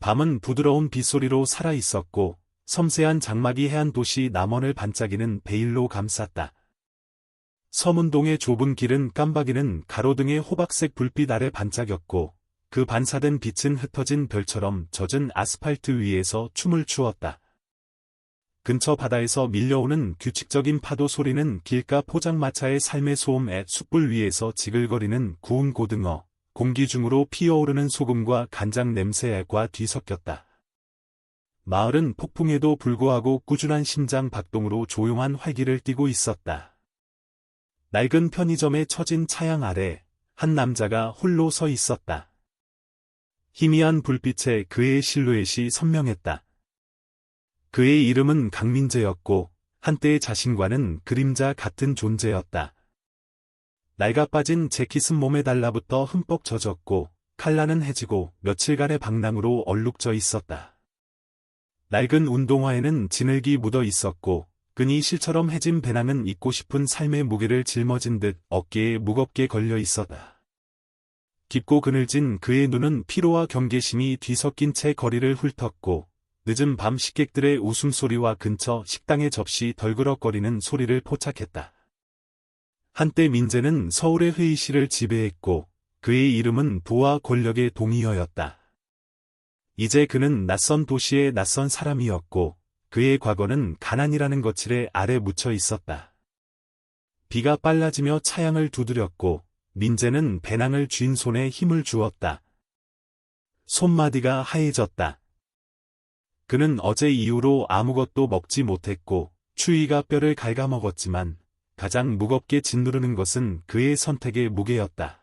밤은 부드러운 빗소리로 살아 있었고 섬세한 장막이 해안 도시 남원을 반짝이는 베일로 감쌌다. 서문동의 좁은 길은 깜박이는 가로등의 호박색 불빛 아래 반짝였고 그 반사된 빛은 흩어진 별처럼 젖은 아스팔트 위에서 춤을 추었다. 근처 바다에서 밀려오는 규칙적인 파도 소리는 길가 포장마차의 삶의 소음에 숯불 위에서 지글거리는 구운 고등어, 공기 중으로 피어오르는 소금과 간장 냄새와 뒤섞였다. 마을은 폭풍에도 불구하고 꾸준한 심장 박동으로 조용한 활기를 띠고 있었다. 낡은 편의점에 처진 차양 아래 한 남자가 홀로 서 있었다. 희미한 불빛에 그의 실루엣이 선명했다. 그의 이름은 강민재였고 한때의 자신과는 그림자 같은 존재였다. 낡아 빠진 재킷은 몸에 달라붙어 흠뻑 젖었고 칼라는 해지고 며칠간의 방랑으로 얼룩져 있었다. 낡은 운동화에는 진흙이 묻어 있었고 끈이 실처럼 해진 배낭은 잊고 싶은 삶의 무게를 짊어진 듯 어깨에 무겁게 걸려 있었다. 깊고 그늘진 그의 눈은 피로와 경계심이 뒤섞인 채 거리를 훑었고 늦은 밤 식객들의 웃음소리와 근처 식당의 접시 덜그럭거리는 소리를 포착했다. 한때 민재는 서울의 회의실을 지배했고 그의 이름은 부와 권력의 동의어였다. 이제 그는 낯선 도시의 낯선 사람이었고 그의 과거는 가난이라는 거칠에 아래 묻혀 있었다. 비가 빨라지며 차양을 두드렸고 민재는 배낭을 쥔 손에 힘을 주었다. 손마디가 하얘졌다. 그는 어제 이후로 아무것도 먹지 못했고 추위가 뼈를 갉아먹었지만 가장 무겁게 짓누르는 것은 그의 선택의 무게였다.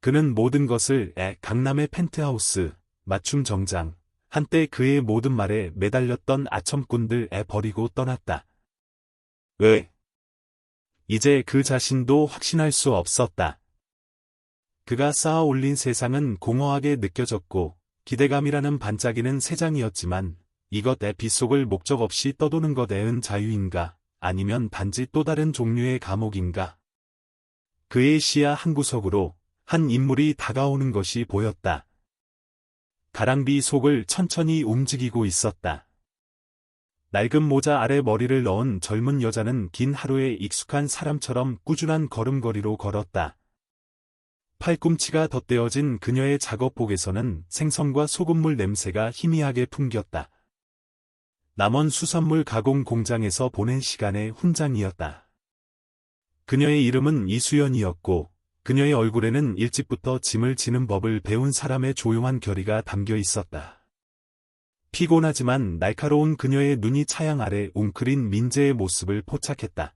그는 모든 것을 강남의 펜트하우스, 맞춤 정장, 한때 그의 모든 말에 매달렸던 아첨꾼들에 버리고 떠났다. 왜? 이제 그 자신도 확신할 수 없었다. 그가 쌓아 올린 세상은 공허하게 느껴졌고 기대감이라는 반짝이는 새장이었지만 이것의 빗속을 목적 없이 떠도는 것에은 자유인가 아니면 단지 또 다른 종류의 감옥인가. 그의 시야 한구석으로 한 인물이 다가오는 것이 보였다. 가랑비 속을 천천히 움직이고 있었다. 낡은 모자 아래 머리를 넣은 젊은 여자는 긴 하루에 익숙한 사람처럼 꾸준한 걸음걸이로 걸었다. 팔꿈치가 덧대어진 그녀의 작업복에서는 생선과 소금물 냄새가 희미하게 풍겼다. 남원 수산물 가공 공장에서 보낸 시간의 훈장이었다. 그녀의 이름은 이수연이었고 그녀의 얼굴에는 일찍부터 짐을 지는 법을 배운 사람의 조용한 결의가 담겨 있었다. 피곤하지만 날카로운 그녀의 눈이 차양 아래 웅크린 민재의 모습을 포착했다.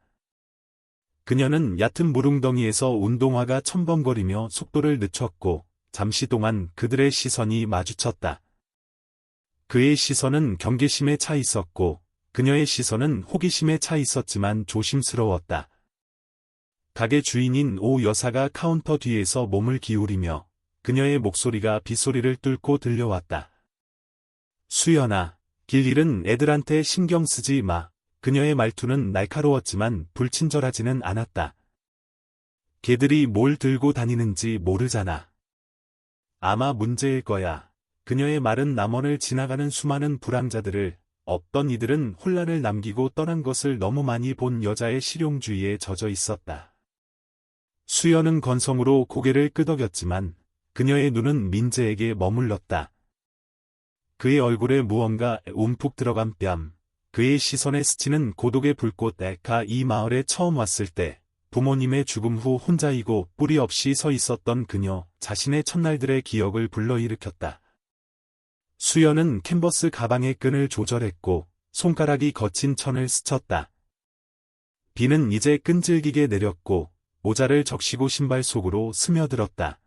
그녀는 얕은 무릉덩이에서 운동화가 첨벙거리며 속도를 늦췄고 잠시 동안 그들의 시선이 마주쳤다. 그의 시선은 경계심에 차 있었고 그녀의 시선은 호기심에 차 있었지만 조심스러웠다. 가게 주인인 오 여사가 카운터 뒤에서 몸을 기울이며 그녀의 목소리가 빗소리를 뚫고 들려왔다. 수연아, 길 잃은 애들한테 신경 쓰지 마. 그녀의 말투는 날카로웠지만 불친절하지는 않았다. 걔들이 뭘 들고 다니는지 모르잖아. 아마 문제일 거야. 그녀의 말은 남원을 지나가는 수많은 불황자들을, 없던 이들은 혼란을 남기고 떠난 것을 너무 많이 본 여자의 실용주의에 젖어 있었다. 수연은 건성으로 고개를 끄덕였지만 그녀의 눈은 민재에게 머물렀다. 그의 얼굴에 무언가 움푹 들어간 뺨, 그의 시선에 스치는 고독의 불꽃에 이 마을에 처음 왔을 때 부모님의 죽음 후 혼자이고 뿌리 없이 서 있었던 그녀 자신의 첫날들의 기억을 불러일으켰다. 수연은 캔버스 가방의 끈을 조절했고 손가락이 거친 천을 스쳤다. 비는 이제 끈질기게 내렸고 모자를 적시고 신발 속으로 스며들었다.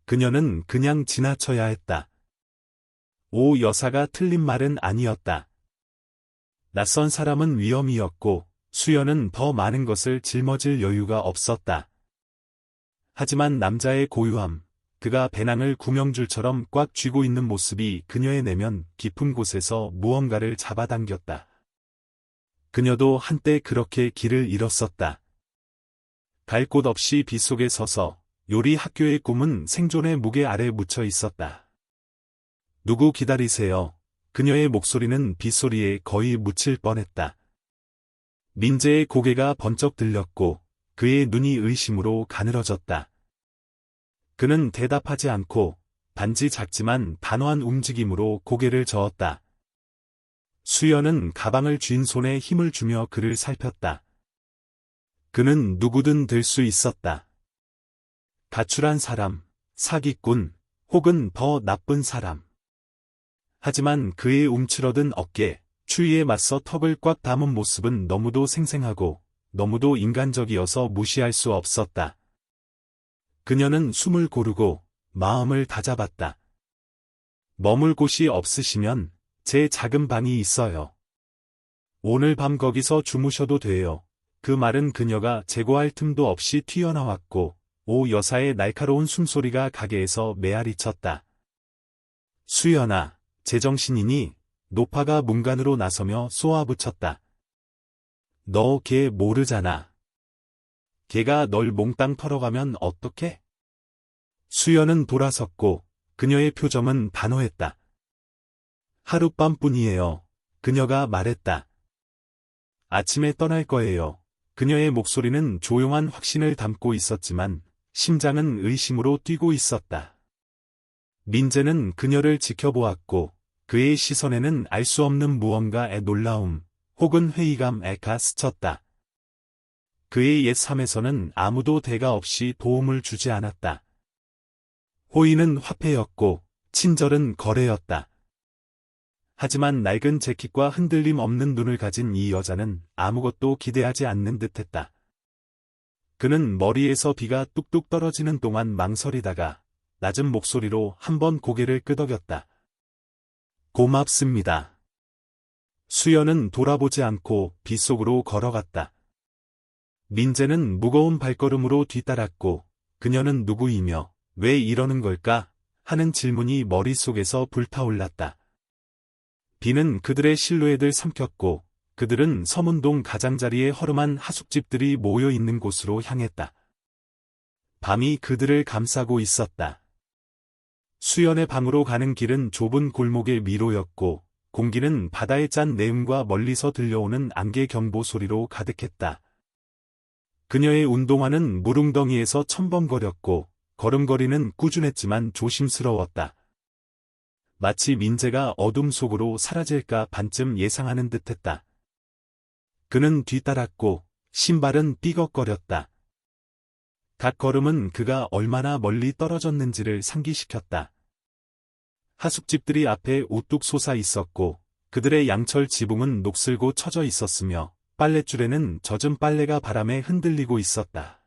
그녀는 그냥 지나쳐야 했다. 오 여사가 틀린 말은 아니었다. 낯선 사람은 위험이었고 수연은 더 많은 것을 짊어질 여유가 없었다. 하지만 남자의 고유함, 그가 배낭을 구명줄처럼 꽉 쥐고 있는 모습이 그녀의 내면 깊은 곳에서 무언가를 잡아당겼다. 그녀도 한때 그렇게 길을 잃었었다. 갈 곳 없이 빗속에 서서 요리 학교의 꿈은 생존의 무게 아래 묻혀 있었다. 누구 기다리세요. 그녀의 목소리는 빗소리에 거의 묻힐 뻔했다. 민재의 고개가 번쩍 들렸고 그의 눈이 의심으로 가늘어졌다. 그는 대답하지 않고 단지 작지만 단호한 움직임으로 고개를 저었다. 수연은 가방을 쥔 손에 힘을 주며 그를 살폈다. 그는 누구든 될 수 있었다. 가출한 사람, 사기꾼, 혹은 더 나쁜 사람. 하지만 그의 움츠러든 어깨, 추위에 맞서 턱을 꽉 담은 모습은 너무도 생생하고 너무도 인간적이어서 무시할 수 없었다. 그녀는 숨을 고르고 마음을 다잡았다. 머물 곳이 없으시면 제 작은 방이 있어요. 오늘 밤 거기서 주무셔도 돼요. 그 말은 그녀가 제고할 틈도 없이 튀어나왔고 오 여사의 날카로운 숨소리가 가게에서 메아리쳤다. 수연아, 제정신이니? 노파가 문간으로 나서며 쏘아붙였다. 너 걔 모르잖아. 걔가 널 몽땅 털어가면 어떡해? 수연은 돌아섰고 그녀의 표정은 단호했다. 하룻밤뿐이에요. 그녀가 말했다. 아침에 떠날 거예요. 그녀의 목소리는 조용한 확신을 담고 있었지만 심장은 의심으로 뛰고 있었다. 민재는 그녀를 지켜보았고 그의 시선에는 알 수 없는 무언가의 놀라움 혹은 회의감가 스쳤다. 그의 옛 삶에서는 아무도 대가 없이 도움을 주지 않았다. 호의는 화폐였고 친절은 거래였다. 하지만 낡은 재킷과 흔들림 없는 눈을 가진 이 여자는 아무것도 기대하지 않는 듯했다. 그는 머리에서 비가 뚝뚝 떨어지는 동안 망설이다가 낮은 목소리로 한 번 고개를 끄덕였다. 고맙습니다. 수연은 돌아보지 않고 빗속으로 걸어갔다. 민재는 무거운 발걸음으로 뒤따랐고 그녀는 누구이며 왜 이러는 걸까 하는 질문이 머릿속에서 불타올랐다. 비는 그들의 실루엣을 삼켰고 그들은 서문동 가장자리에 허름한 하숙집들이 모여 있는 곳으로 향했다. 밤이 그들을 감싸고 있었다. 수연의 방으로 가는 길은 좁은 골목의 미로였고 공기는 바다의 짠 내음과 멀리서 들려오는 안개 경보 소리로 가득했다. 그녀의 운동화는 무릉덩이에서 첨벙거렸고 걸음걸이는 꾸준했지만 조심스러웠다. 마치 민재가 어둠 속으로 사라질까 반쯤 예상하는 듯했다. 그는 뒤따랐고 신발은 삐걱거렸다. 각 걸음은 그가 얼마나 멀리 떨어졌는지를 상기시켰다. 하숙집들이 앞에 우뚝 솟아 있었고 그들의 양철 지붕은 녹슬고 처져 있었으며 빨랫줄에는 젖은 빨래가 바람에 흔들리고 있었다.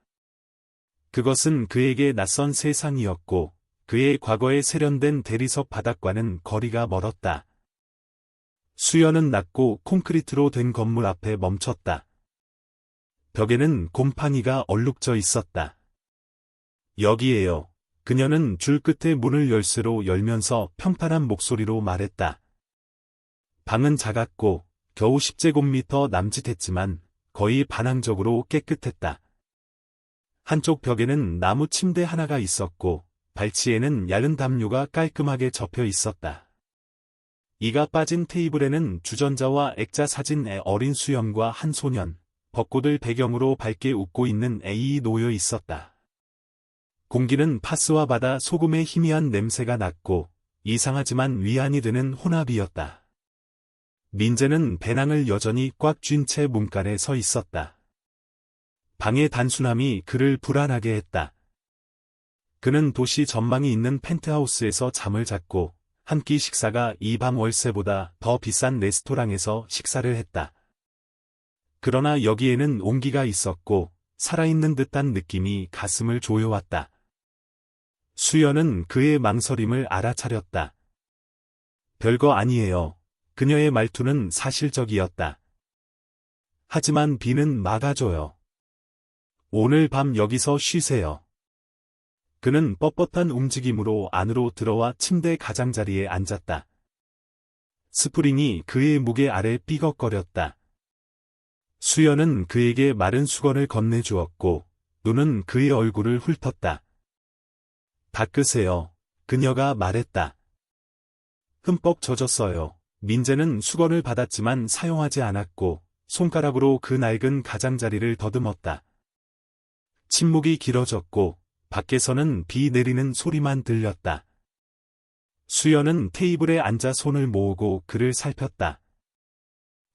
그것은 그에게 낯선 세상이었고 그의 과거에 세련된 대리석 바닥과는 거리가 멀었다. 수연은 낮고 콘크리트로 된 건물 앞에 멈췄다. 벽에는 곰팡이가 얼룩져 있었다. 여기에요. 그녀는 줄 끝에 문을 열쇠로 열면서 평탄한 목소리로 말했다. 방은 작았고 겨우 10제곱미터 남짓했지만 거의 반항적으로 깨끗했다. 한쪽 벽에는 나무 침대 하나가 있었고 발치에는 얇은 담요가 깔끔하게 접혀 있었다. 이가 빠진 테이블에는 주전자와 액자 사진의 어린 수연과 한 소년, 벚꽃을 배경으로 밝게 웃고 있는 애이 놓여 있었다. 공기는 파스와 바다 소금의 희미한 냄새가 났고 이상하지만 위안이 되는 혼합이었다. 민재는 배낭을 여전히 꽉 쥔 채 문간에 서 있었다. 방의 단순함이 그를 불안하게 했다. 그는 도시 전망이 있는 펜트하우스에서 잠을 잤고 한 끼 식사가 이 방 월세보다 더 비싼 레스토랑에서 식사를 했다. 그러나 여기에는 온기가 있었고 살아있는 듯한 느낌이 가슴을 조여왔다. 수연은 그의 망설임을 알아차렸다. 별거 아니에요. 그녀의 말투는 사실적이었다. 하지만 비는 막아줘요. 오늘 밤 여기서 쉬세요. 그는 뻣뻣한 움직임으로 안으로 들어와 침대 가장자리에 앉았다. 스프링이 그의 무게 아래 삐걱거렸다. 수연은 그에게 마른 수건을 건네주었고 눈은 그의 얼굴을 훑었다. 닦으세요. 그녀가 말했다. 흠뻑 젖었어요. 민재는 수건을 받았지만 사용하지 않았고 손가락으로 그 낡은 가장자리를 더듬었다. 침묵이 길어졌고 밖에서는 비 내리는 소리만 들렸다. 수연은 테이블에 앉아 손을 모으고 그를 살폈다.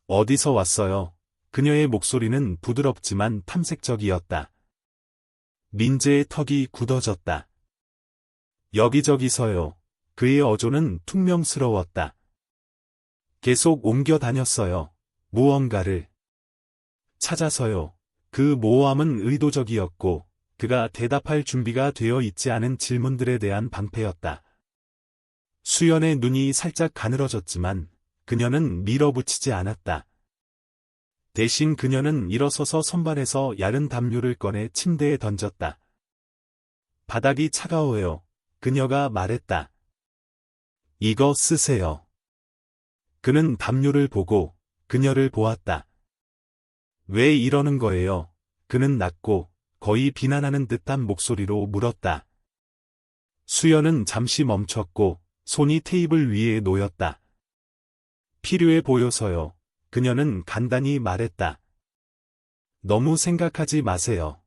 어디서 왔어요? 그녀의 목소리는 부드럽지만 탐색적이었다. 민재의 턱이 굳어졌다. 여기저기서요. 그의 어조는 퉁명스러웠다. 계속 옮겨 다녔어요. 무언가를 찾아서요. 그 모호함은 의도적이었고 그가 대답할 준비가 되어 있지 않은 질문들에 대한 방패였다. 수연의 눈이 살짝 가늘어졌지만 그녀는 밀어붙이지 않았다. 대신 그녀는 일어서서 선반에서 야른 담요를 꺼내 침대에 던졌다. 바닥이 차가워요. 그녀가 말했다. 이거 쓰세요. 그는 담요를 보고 그녀를 보았다. 왜 이러는 거예요? 그는 낮고 거의 비난하는 듯한 목소리로 물었다. 수연은 잠시 멈췄고 손이 테이블 위에 놓였다. 필요해 보여서요. 그녀는 간단히 말했다. 너무 생각하지 마세요.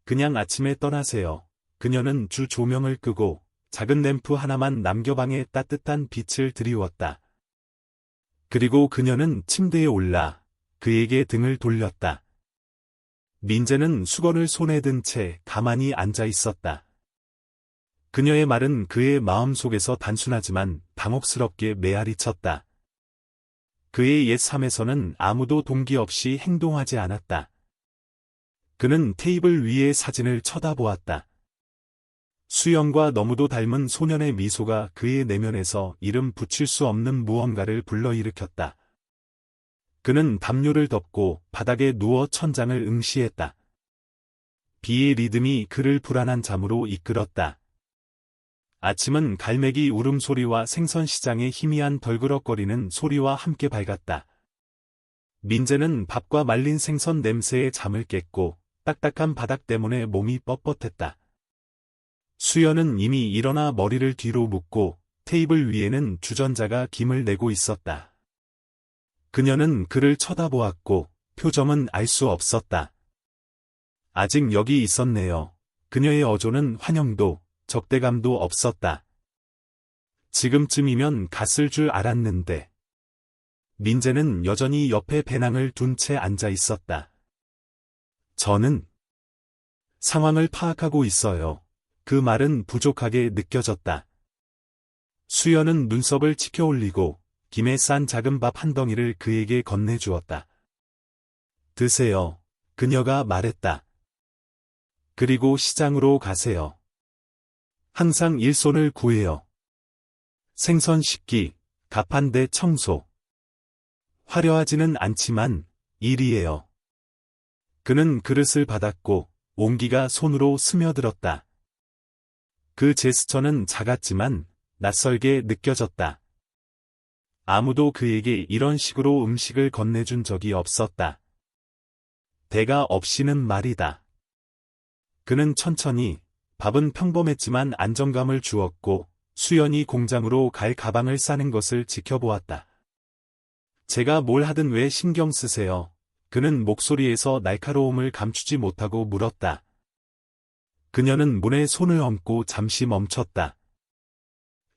그냥 아침에 떠나세요. 그녀는 주 조명을 끄고 작은 램프 하나만 남겨 방에 따뜻한 빛을 드리웠다. 그리고 그녀는 침대에 올라 그에게 등을 돌렸다. 민재는 수건을 손에 든 채 가만히 앉아 있었다. 그녀의 말은 그의 마음속에서 단순하지만 당혹스럽게 메아리쳤다. 그의 옛 삶에서는 아무도 동기 없이 행동하지 않았다. 그는 테이블 위의 사진을 쳐다보았다. 수연과 너무도 닮은 소년의 미소가 그의 내면에서 이름 붙일 수 없는 무언가를 불러일으켰다. 그는 담요를 덮고 바닥에 누워 천장을 응시했다. 비의 리듬이 그를 불안한 잠으로 이끌었다. 아침은 갈매기 울음소리와 생선시장의 희미한 덜그럭거리는 소리와 함께 밝았다. 민재는 밥과 말린 생선 냄새에 잠을 깼고 딱딱한 바닥 때문에 몸이 뻣뻣했다. 수연은 이미 일어나 머리를 뒤로 묶고 테이블 위에는 주전자가 김을 내고 있었다. 그녀는 그를 쳐다보았고 표정은 알 수 없었다. 아직 여기 있었네요. 그녀의 어조는 환영도 적대감도 없었다. 지금쯤이면 갔을 줄 알았는데. 민재는 여전히 옆에 배낭을 둔 채 앉아 있었다. 저는 상황을 파악하고 있어요. 그 말은 부족하게 느껴졌다. 수연은 눈썹을 치켜 올리고 김에 싼 작은 밥 한 덩이를 그에게 건네주었다. 드세요. 그녀가 말했다. 그리고 시장으로 가세요. 항상 일손을 구해요. 생선 씻기, 가판대 청소. 화려하지는 않지만 일이에요. 그는 그릇을 받았고 온기가 손으로 스며들었다. 그 제스처는 작았지만 낯설게 느껴졌다. 아무도 그에게 이런 식으로 음식을 건네준 적이 없었다. 대가 없이는 말이다. 그는 천천히 밥은 평범했지만 안정감을 주었고 수연이 공장으로 갈 가방을 싸는 것을 지켜보았다. 제가 뭘 하든 왜 신경 쓰세요? 그는 목소리에서 날카로움을 감추지 못하고 물었다. 그녀는 문에 손을 얹고 잠시 멈췄다.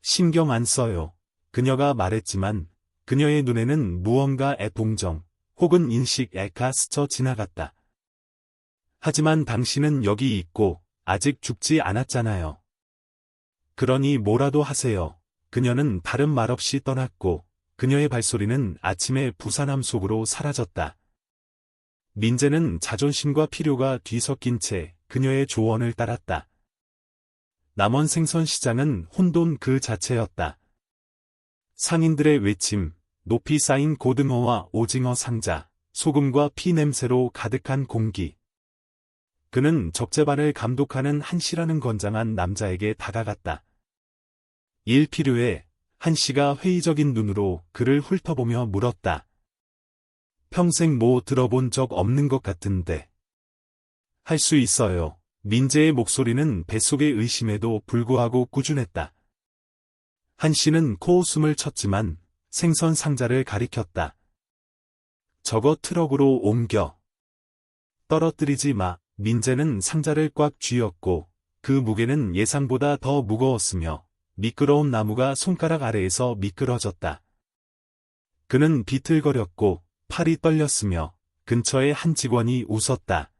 신경 안 써요. 그녀가 말했지만 그녀의 눈에는 무언가 애동정 혹은 인식애가 스쳐 지나갔다. 하지만 당신은 여기 있고 아직 죽지 않았잖아요. 그러니 뭐라도 하세요. 그녀는 다른 말 없이 떠났고 그녀의 발소리는 아침의 부산함 속으로 사라졌다. 민재는 자존심과 필요가 뒤섞인 채 그녀의 조언을 따랐다. 남원 생선시장은 혼돈 그 자체였다. 상인들의 외침, 높이 쌓인 고등어와 오징어 상자, 소금과 피 냄새로 가득한 공기. 그는 적재반을 감독하는 한씨라는 건장한 남자에게 다가갔다. 일 필요해. 한씨가 회의적인 눈으로 그를 훑어보며 물었다. 평생 뭐 들어본 적 없는 것 같은데. 할 수 있어요. 민재의 목소리는 뱃속의 의심에도 불구하고 꾸준했다. 한 씨는 코웃음을 쳤지만 생선 상자를 가리켰다. 저거 트럭으로 옮겨. 떨어뜨리지 마. 민재는 상자를 꽉 쥐었고 그 무게는 예상보다 더 무거웠으며 미끄러운 나무가 손가락 아래에서 미끄러졌다. 그는 비틀거렸고 팔이 떨렸으며 근처에 한 직원이 웃었다.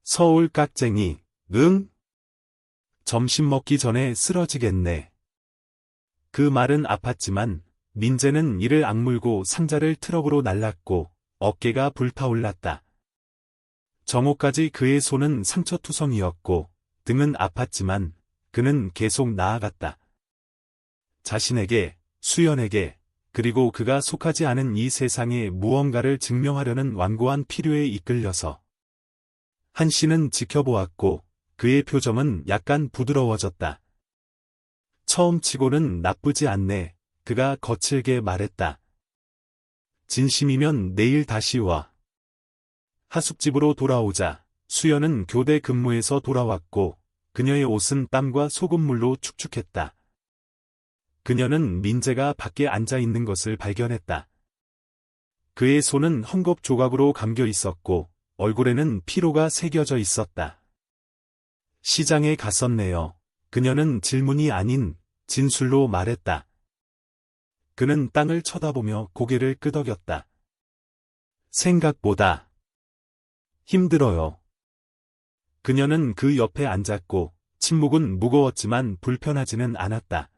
서울 깍쟁이, 응? 점심 먹기 전에 쓰러지겠네. 그 말은 아팠지만 민재는 이를 악물고 상자를 트럭으로 날랐고 어깨가 불타올랐다. 정오까지 그의 손은 상처투성이었고 등은 아팠지만 그는 계속 나아갔다. 자신에게, 수연에게, 그리고 그가 속하지 않은 이 세상에 무언가를 증명하려는 완고한 필요에 이끌려서. 한 씨는 지켜보았고 그의 표정은 약간 부드러워졌다. 처음 치고는 나쁘지 않네. 그가 거칠게 말했다. 진심이면 내일 다시 와. 하숙집으로 돌아오자 수연은 교대 근무에서 돌아왔고 그녀의 옷은 땀과 소금물로 축축했다. 그녀는 민재가 밖에 앉아 있는 것을 발견했다. 그의 손은 헝겊 조각으로 감겨 있었고 얼굴에는 피로가 새겨져 있었다. 시장에 갔었네요. 그녀는 질문이 아닌 진술로 말했다. 그는 땅을 쳐다보며 고개를 끄덕였다. 생각보다 힘들어요. 그녀는 그 옆에 앉았고 침묵은 무거웠지만 불편하지는 않았다.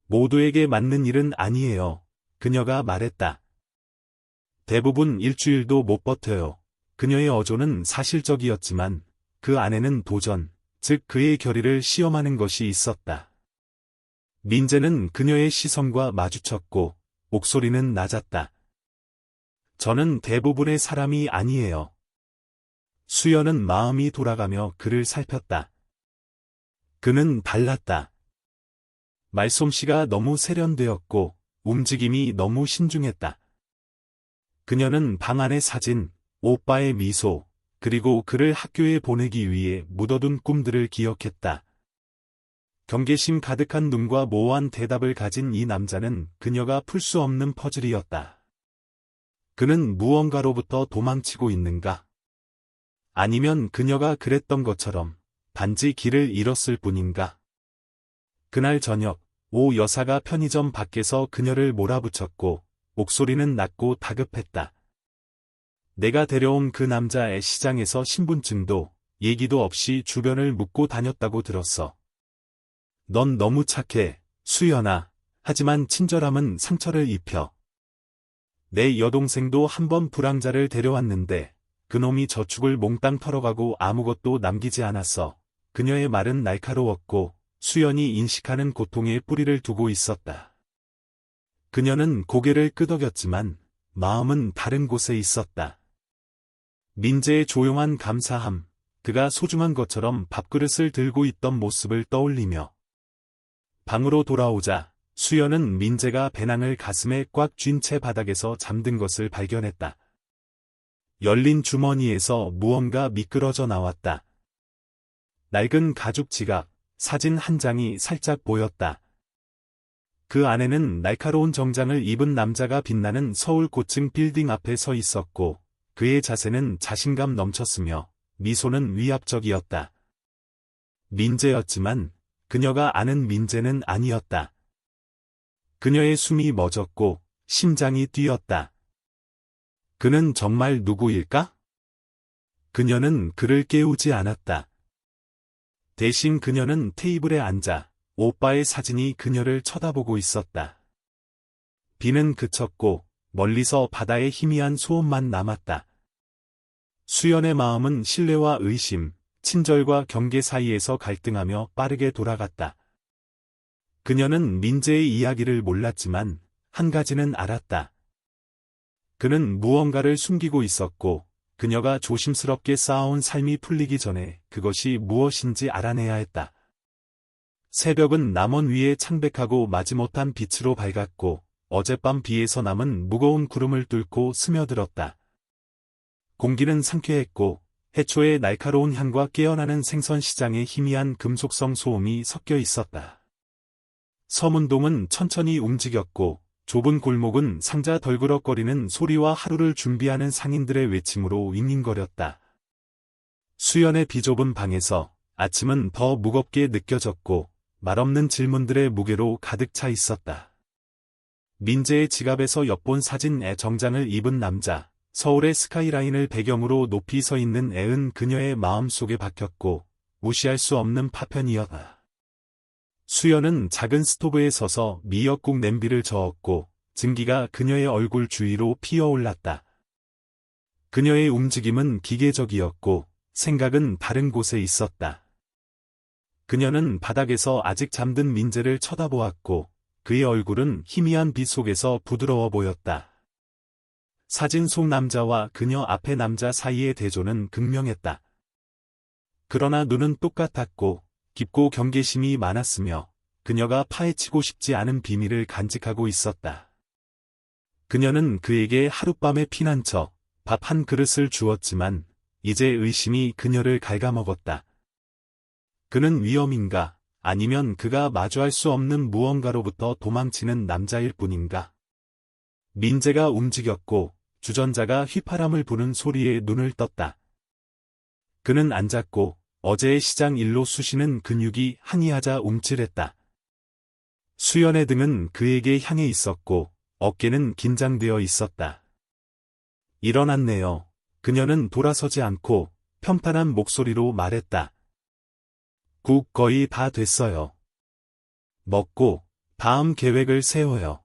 모두에게 맞는 일은 아니에요. 그녀가 말했다. 대부분 일주일도 못 버텨요. 그녀의 어조는 사실적이었지만 그 안에는 도전, 즉 그의 결의를 시험하는 것이 있었다. 민재는 그녀의 시선과 마주쳤고 목소리는 낮았다. 저는 대부분의 사람이 아니에요. 수연은 마음이 돌아가며 그를 살폈다. 그는 달랐다. 말솜씨가 너무 세련되었고 움직임이 너무 신중했다. 그녀는 방 안의 사진, 오빠의 미소, 그리고 그를 학교에 보내기 위해 묻어둔 꿈들을 기억했다. 경계심 가득한 눈과 모호한 대답을 가진 이 남자는 그녀가 풀 수 없는 퍼즐이었다. 그는 무언가로부터 도망치고 있는가? 아니면 그녀가 그랬던 것처럼 단지 길을 잃었을 뿐인가? 그날 저녁, 오 여사가 편의점 밖에서 그녀를 몰아붙였고 목소리는 낮고 다급했다. 내가 데려온 그 남자의 시장에서 신분증도 얘기도 없이 주변을 묻고 다녔다고 들었어. 넌 너무 착해, 수연아. 하지만 친절함은 상처를 입혀. 내 여동생도 한 번 불황자를 데려왔는데 그놈이 저축을 몽땅 털어가고 아무것도 남기지 않았어. 그녀의 말은 날카로웠고 수연이 인식하는 고통에 뿌리를 두고 있었다. 그녀는 고개를 끄덕였지만 마음은 다른 곳에 있었다. 민재의 조용한 감사함, 그가 소중한 것처럼 밥그릇을 들고 있던 모습을 떠올리며 방으로 돌아오자 수연은 민재가 배낭을 가슴에 꽉 쥔 채 바닥에서 잠든 것을 발견했다. 열린 주머니에서 무언가 미끄러져 나왔다. 낡은 가죽 지갑, 사진 한 장이 살짝 보였다. 그 안에는 날카로운 정장을 입은 남자가 빛나는 서울 고층 빌딩 앞에 서 있었고 그의 자세는 자신감 넘쳤으며 미소는 위압적이었다. 민재였지만 그녀가 아는 민재는 아니었다. 그녀의 숨이 멎었고 심장이 뛰었다. 그는 정말 누구일까? 그녀는 그를 깨우지 않았다. 대신 그녀는 테이블에 앉아 오빠의 사진이 그녀를 쳐다보고 있었다. 비는 그쳤고 멀리서 바다의 희미한 소음만 남았다. 수연의 마음은 신뢰와 의심, 친절과 경계 사이에서 갈등하며 빠르게 돌아갔다. 그녀는 민재의 이야기를 몰랐지만 한 가지는 알았다. 그는 무언가를 숨기고 있었고 그녀가 조심스럽게 쌓아온 삶이 풀리기 전에 그것이 무엇인지 알아내야 했다. 새벽은 남원 위에 창백하고 마지못한 빛으로 밝았고 어젯밤 비에서 남은 무거운 구름을 뚫고 스며들었다. 공기는 상쾌했고 해초의 날카로운 향과 깨어나는 생선 시장의 희미한 금속성 소음이 섞여 있었다. 서문동은 천천히 움직였고 좁은 골목은 상자 덜그럭거리는 소리와 하루를 준비하는 상인들의 외침으로 윙윙거렸다. 수연의 비좁은 방에서 아침은 더 무겁게 느껴졌고 말없는 질문들의 무게로 가득 차 있었다. 민재의 지갑에서 엿본 사진에 정장을 입은 남자, 서울의 스카이라인을 배경으로 높이 서 있는 애은 그녀의 마음속에 박혔고 무시할 수 없는 파편이었다. 수연은 작은 스토브에 서서 미역국 냄비를 저었고 증기가 그녀의 얼굴 주위로 피어올랐다. 그녀의 움직임은 기계적이었고 생각은 다른 곳에 있었다. 그녀는 바닥에서 아직 잠든 민재를 쳐다보았고 그의 얼굴은 희미한 빛 속에서 부드러워 보였다. 사진 속 남자와 그녀 앞의 남자 사이의 대조는 극명했다. 그러나 눈은 똑같았고 깊고 경계심이 많았으며 그녀가 파헤치고 싶지 않은 비밀을 간직하고 있었다. 그녀는 그에게 하룻밤에 피난 척 밥 한 그릇을 주었지만 이제 의심이 그녀를 갉아먹었다. 그는 위험인가 아니면 그가 마주할 수 없는 무언가로부터 도망치는 남자일 뿐인가. 민재가 움직였고 주전자가 휘파람을 부는 소리에 눈을 떴다. 그는 앉았고 어제의 시장 일로 쑤시는 근육이 항의하자 움찔했다. 수연의 등은 그에게 향해 있었고 어깨는 긴장되어 있었다. 일어났네요. 그녀는 돌아서지 않고 편판한 목소리로 말했다. 국 거의 다 됐어요. 먹고 다음 계획을 세워요.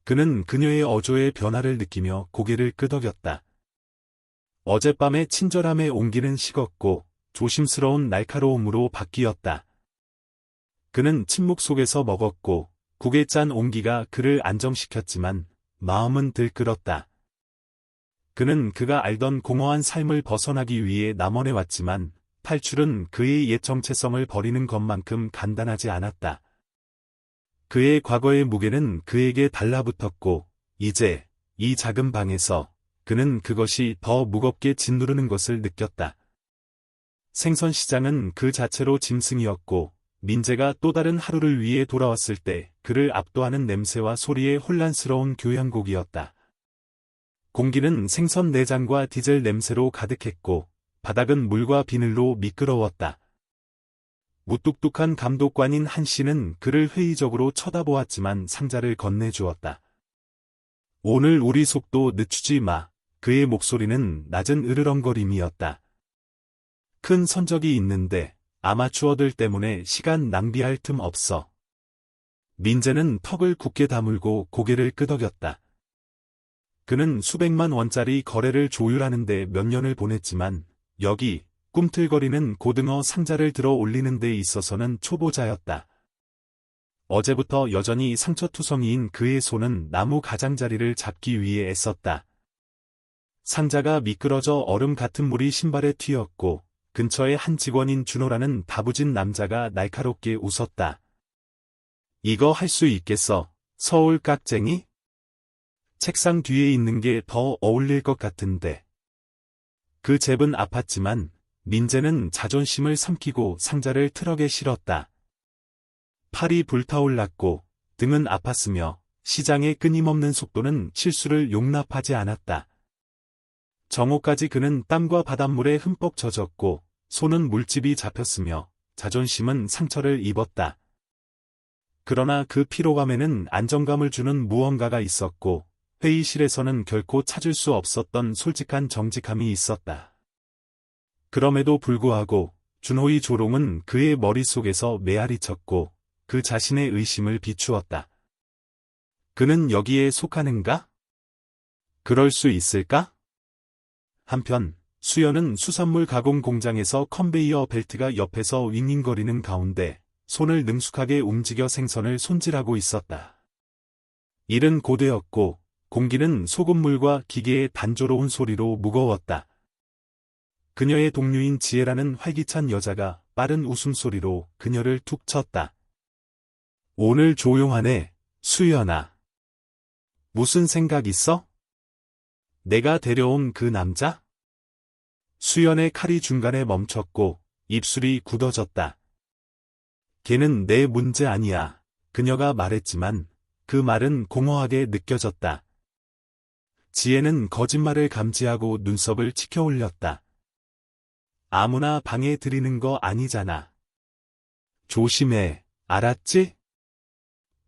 그는 그녀의 어조의 변화를 느끼며 고개를 끄덕였다. 어젯밤의 친절함의 온기는 식었고 조심스러운 날카로움으로 바뀌었다. 그는 침묵 속에서 먹었고 국에 짠 온기가 그를 안정시켰지만 마음은 들끓었다. 그는 그가 알던 공허한 삶을 벗어나기 위해 남원에 왔지만 탈출은 그의 옛 정체성을 버리는 것만큼 간단하지 않았다. 그의 과거의 무게는 그에게 달라붙었고 이제 이 작은 방에서 그는 그것이 더 무겁게 짓누르는 것을 느꼈다. 생선시장은 그 자체로 짐승이었고 민재가 또 다른 하루를 위해 돌아왔을 때 그를 압도하는 냄새와 소리의 혼란스러운 교향곡이었다. 공기는 생선 내장과 디젤 냄새로 가득했고 바닥은 물과 비늘로 미끄러웠다. 무뚝뚝한 감독관인 한 씨는 그를 회의적으로 쳐다보았지만 상자를 건네주었다. 오늘 우리 속도 늦추지 마. 그의 목소리는 낮은 으르렁거림이었다. 큰 선적이 있는데 아마추어들 때문에 시간 낭비할 틈 없어. 민재는 턱을 굳게 다물고 고개를 끄덕였다. 그는 수백만 원짜리 거래를 조율하는데 몇 년을 보냈지만 여기 꿈틀거리는 고등어 상자를 들어 올리는 데 있어서는 초보자였다. 어제부터 여전히 상처투성이인 그의 손은 나무 가장자리를 잡기 위해 애썼다. 상자가 미끄러져 얼음 같은 물이 신발에 튀었고 근처에 한 직원인 준호라는 다부진 남자가 날카롭게 웃었다. 이거 할 수 있겠어, 서울 깍쟁이? 책상 뒤에 있는 게 더 어울릴 것 같은데. 그 잽은 아팠지만 민재는 자존심을 삼키고 상자를 트럭에 실었다. 팔이 불타올랐고 등은 아팠으며 시장의 끊임없는 속도는 실수를 용납하지 않았다. 정오까지 그는 땀과 바닷물에 흠뻑 젖었고 손은 물집이 잡혔으며 자존심은 상처를 입었다. 그러나 그 피로감에는 안정감을 주는 무언가가 있었고 회의실에서는 결코 찾을 수 없었던 솔직한 정직함이 있었다. 그럼에도 불구하고 준호의 조롱은 그의 머릿속에서 메아리 쳤고 그 자신의 의심을 비추었다. 그는 여기에 속하는가? 그럴 수 있을까? 한편 수연은 수산물 가공 공장에서 컨베이어 벨트가 옆에서 윙윙거리는 가운데 손을 능숙하게 움직여 생선을 손질하고 있었다. 일은 고되었고 공기는 소금물과 기계의 단조로운 소리로 무거웠다. 그녀의 동료인 지혜라는 활기찬 여자가 빠른 웃음소리로 그녀를 툭 쳤다. 오늘 조용하네, 수연아. 무슨 생각 있어? 내가 데려온 그 남자? 수연의 칼이 중간에 멈췄고 입술이 굳어졌다. 걔는 내 문제 아니야. 그녀가 말했지만 그 말은 공허하게 느껴졌다. 지혜는 거짓말을 감지하고 눈썹을 치켜 올렸다. 아무나 방해 들이는 거 아니잖아. 조심해, 알았지?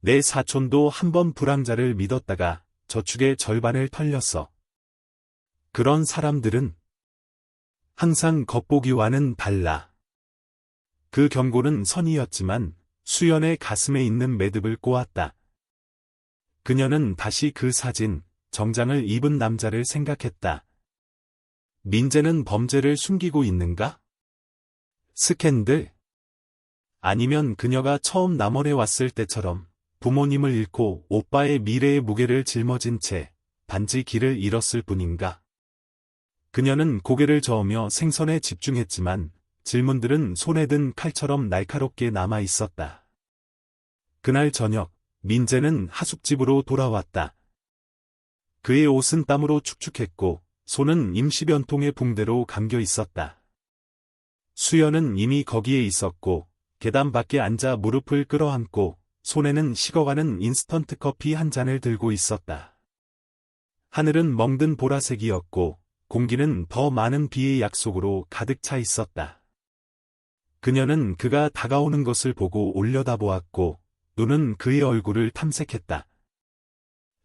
내 사촌도 한 번 불황자를 믿었다가 저축의 절반을 털렸어. 그런 사람들은 항상 겉보기와는 달라. 그 경고는 선의였지만 수연의 가슴에 있는 매듭을 꼬았다. 그녀는 다시 그 사진, 정장을 입은 남자를 생각했다. 민재는 범죄를 숨기고 있는가? 스캔들? 아니면 그녀가 처음 남원에 왔을 때처럼 부모님을 잃고 오빠의 미래의 무게를 짊어진 채 단지 길을 잃었을 뿐인가? 그녀는 고개를 저으며 생선에 집중했지만 질문들은 손에 든 칼처럼 날카롭게 남아 있었다. 그날 저녁, 민재는 하숙집으로 돌아왔다. 그의 옷은 땀으로 축축했고 손은 임시변통의 붕대로 감겨 있었다. 수연은 이미 거기에 있었고 계단 밖에 앉아 무릎을 끌어안고 손에는 식어가는 인스턴트 커피 한 잔을 들고 있었다. 하늘은 멍든 보라색이었고 공기는 더 많은 비의 약속으로 가득 차 있었다. 그녀는 그가 다가오는 것을 보고 올려다보았고 눈은 그의 얼굴을 탐색했다.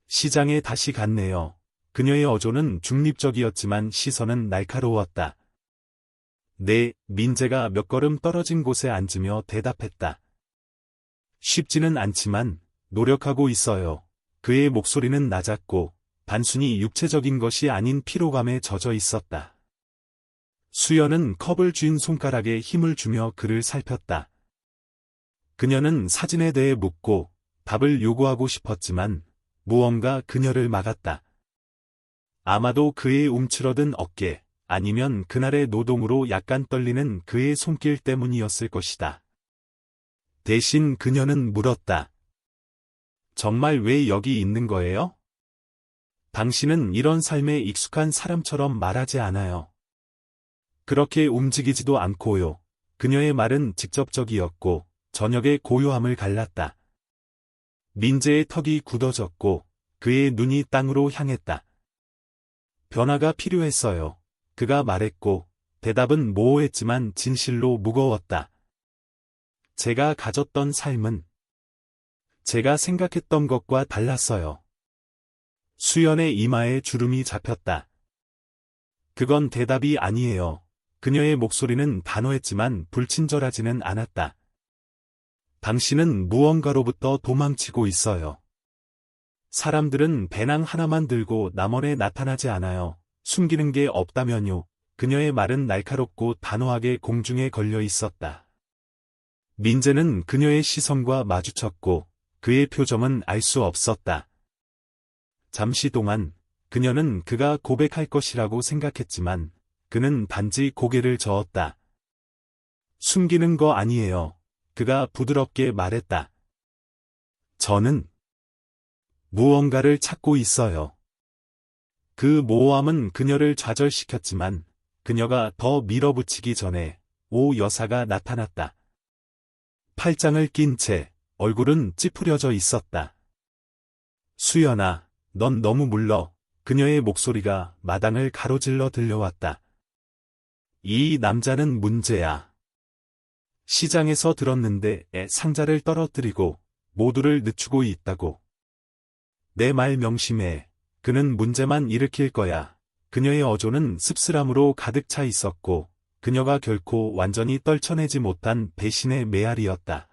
시장에 다시 갔네요. 그녀의 어조는 중립적이었지만 시선은 날카로웠다. 네, 민재가 몇 걸음 떨어진 곳에 앉으며 대답했다. 쉽지는 않지만 노력하고 있어요. 그의 목소리는 낮았고 단순히 육체적인 것이 아닌 피로감에 젖어 있었다. 수연은 컵을 쥔 손가락에 힘을 주며 그를 살폈다. 그녀는 사진에 대해 묻고 답을 요구하고 싶었지만 무언가 그녀를 막았다. 아마도 그의 움츠러든 어깨, 아니면 그날의 노동으로 약간 떨리는 그의 손길 때문이었을 것이다. 대신 그녀는 물었다. 정말 왜 여기 있는 거예요? 당신은 이런 삶에 익숙한 사람처럼 말하지 않아요. 그렇게 움직이지도 않고요. 그녀의 말은 직접적이었고 저녁의 고요함을 갈랐다. 민재의 턱이 굳어졌고 그의 눈이 땅으로 향했다. 변화가 필요했어요. 그가 말했고 대답은 모호했지만 진실로 무거웠다. 제가 가졌던 삶은 제가 생각했던 것과 달랐어요. 수연의 이마에 주름이 잡혔다. 그건 대답이 아니에요. 그녀의 목소리는 단호했지만 불친절하지는 않았다. 당신은 무언가로부터 도망치고 있어요. 사람들은 배낭 하나만 들고 남원에 나타나지 않아요. 숨기는 게 없다면요. 그녀의 말은 날카롭고 단호하게 공중에 걸려 있었다. 민재는 그녀의 시선과 마주쳤고 그의 표정은 알 수 없었다. 잠시 동안 그녀는 그가 고백할 것이라고 생각했지만 그는 단지 고개를 저었다. 숨기는 거 아니에요. 그가 부드럽게 말했다. 저는 무언가를 찾고 있어요. 그 모호함은 그녀를 좌절시켰지만 그녀가 더 밀어붙이기 전에 오 여사가 나타났다. 팔짱을 낀 채 얼굴은 찌푸려져 있었다. 수연아, 넌 너무 물러. 그녀의 목소리가 마당을 가로질러 들려왔다. 이 남자는 문제야. 시장에서 들었는데 상자를 떨어뜨리고 모두를 늦추고 있다고. 내 말 명심해. 그는 문제만 일으킬 거야. 그녀의 어조는 씁쓸함으로 가득 차 있었고 그녀가 결코 완전히 떨쳐내지 못한 배신의 메아리였다.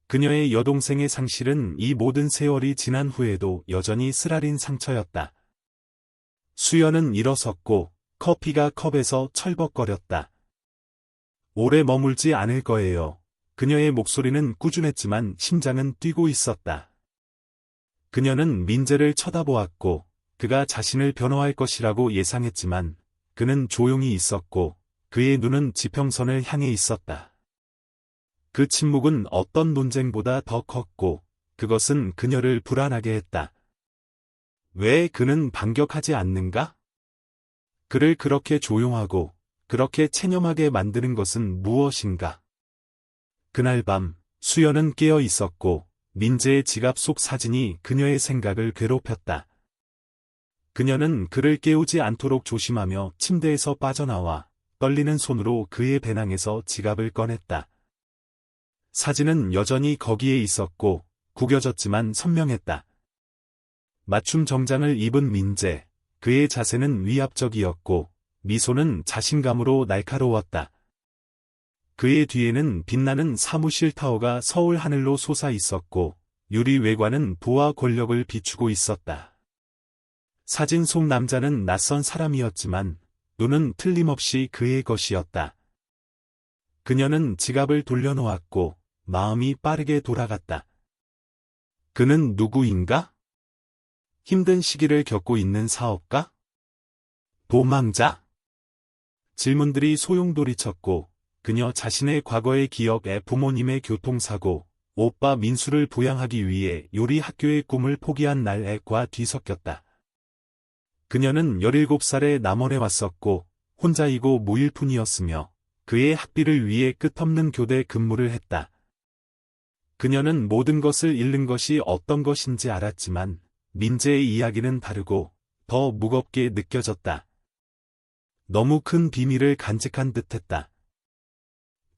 그녀의 여동생의 상실은 이 모든 세월이 지난 후에도 여전히 쓰라린 상처였다. 수연은 일어섰고 커피가 컵에서 철벅거렸다. 오래 머물지 않을 거예요. 그녀의 목소리는 꾸준했지만 심장은 뛰고 있었다. 그녀는 민재를 쳐다보았고 그가 자신을 변호할 것이라고 예상했지만 그는 조용히 있었고 그의 눈은 지평선을 향해 있었다. 그 침묵은 어떤 논쟁보다 더 컸고 그것은 그녀를 불안하게 했다. 왜 그는 반격하지 않는가? 그를 그렇게 조용하고 그렇게 체념하게 만드는 것은 무엇인가? 그날 밤 수연은 깨어 있었고 민재의 지갑 속 사진이 그녀의 생각을 괴롭혔다. 그녀는 그를 깨우지 않도록 조심하며 침대에서 빠져나와 떨리는 손으로 그의 배낭에서 지갑을 꺼냈다. 사진은 여전히 거기에 있었고 구겨졌지만 선명했다. 맞춤 정장을 입은 민재, 그의 자세는 위압적이었고 미소는 자신감으로 날카로웠다. 그의 뒤에는 빛나는 사무실 타워가 서울 하늘로 솟아 있었고 유리 외관은 부와 권력을 비추고 있었다. 사진 속 남자는 낯선 사람이었지만 눈은 틀림없이 그의 것이었다. 그녀는 지갑을 돌려놓았고 마음이 빠르게 돌아갔다. 그는 누구인가? 힘든 시기를 겪고 있는 사업가? 도망자? 질문들이 소용돌이쳤고 그녀 자신의 과거의 기억에 부모님의 교통사고, 오빠 민수를 부양하기 위해 요리 학교의 꿈을 포기한 날과 뒤섞였다. 그녀는 17살에 남원에 왔었고 혼자이고 무일 뿐이었으며 그의 학비를 위해 끝없는 교대 근무를 했다. 그녀는 모든 것을 잃는 것이 어떤 것인지 알았지만 민재의 이야기는 다르고 더 무겁게 느껴졌다. 너무 큰 비밀을 간직한 듯했다.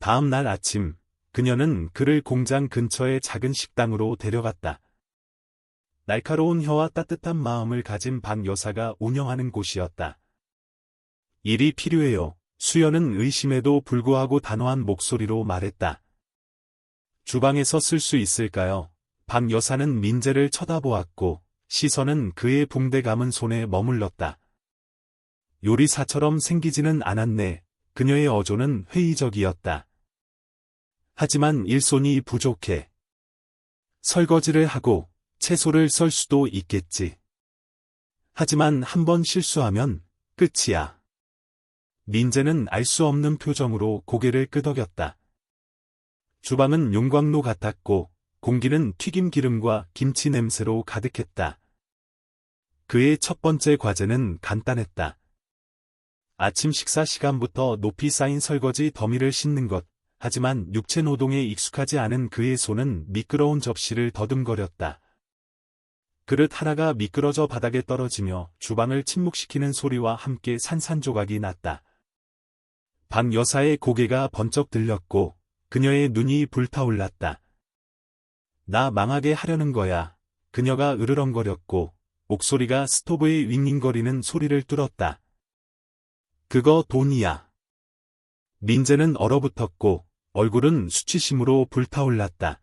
다음 날 아침, 그녀는 그를 공장 근처의 작은 식당으로 데려갔다. 날카로운 혀와 따뜻한 마음을 가진 박 여사가 운영하는 곳이었다. 일이 필요해요. 수연은 의심에도 불구하고 단호한 목소리로 말했다. 주방에서 쓸 수 있을까요? 박 여사는 민재를 쳐다보았고 시선은 그의 붕대 감은 손에 머물렀다. 요리사처럼 생기지는 않았네. 그녀의 어조는 회의적이었다. 하지만 일손이 부족해. 설거지를 하고 채소를 썰 수도 있겠지. 하지만 한번 실수하면 끝이야. 민재는 알 수 없는 표정으로 고개를 끄덕였다. 주방은 용광로 같았고 공기는 튀김 기름과 김치 냄새로 가득했다. 그의 첫 번째 과제는 간단했다. 아침 식사 시간부터 높이 쌓인 설거지 더미를 씻는 것. 하지만 육체 노동에 익숙하지 않은 그의 손은 미끄러운 접시를 더듬거렸다. 그릇 하나가 미끄러져 바닥에 떨어지며 주방을 침묵시키는 소리와 함께 산산조각이 났다. 박 여사의 고개가 번쩍 들렸고 그녀의 눈이 불타올랐다. 나 망하게 하려는 거야. 그녀가 으르렁거렸고 목소리가 스토브의 윙윙거리는 소리를 뚫었다. 그거 돈이야. 민재는 얼어붙었고 얼굴은 수치심으로 불타올랐다.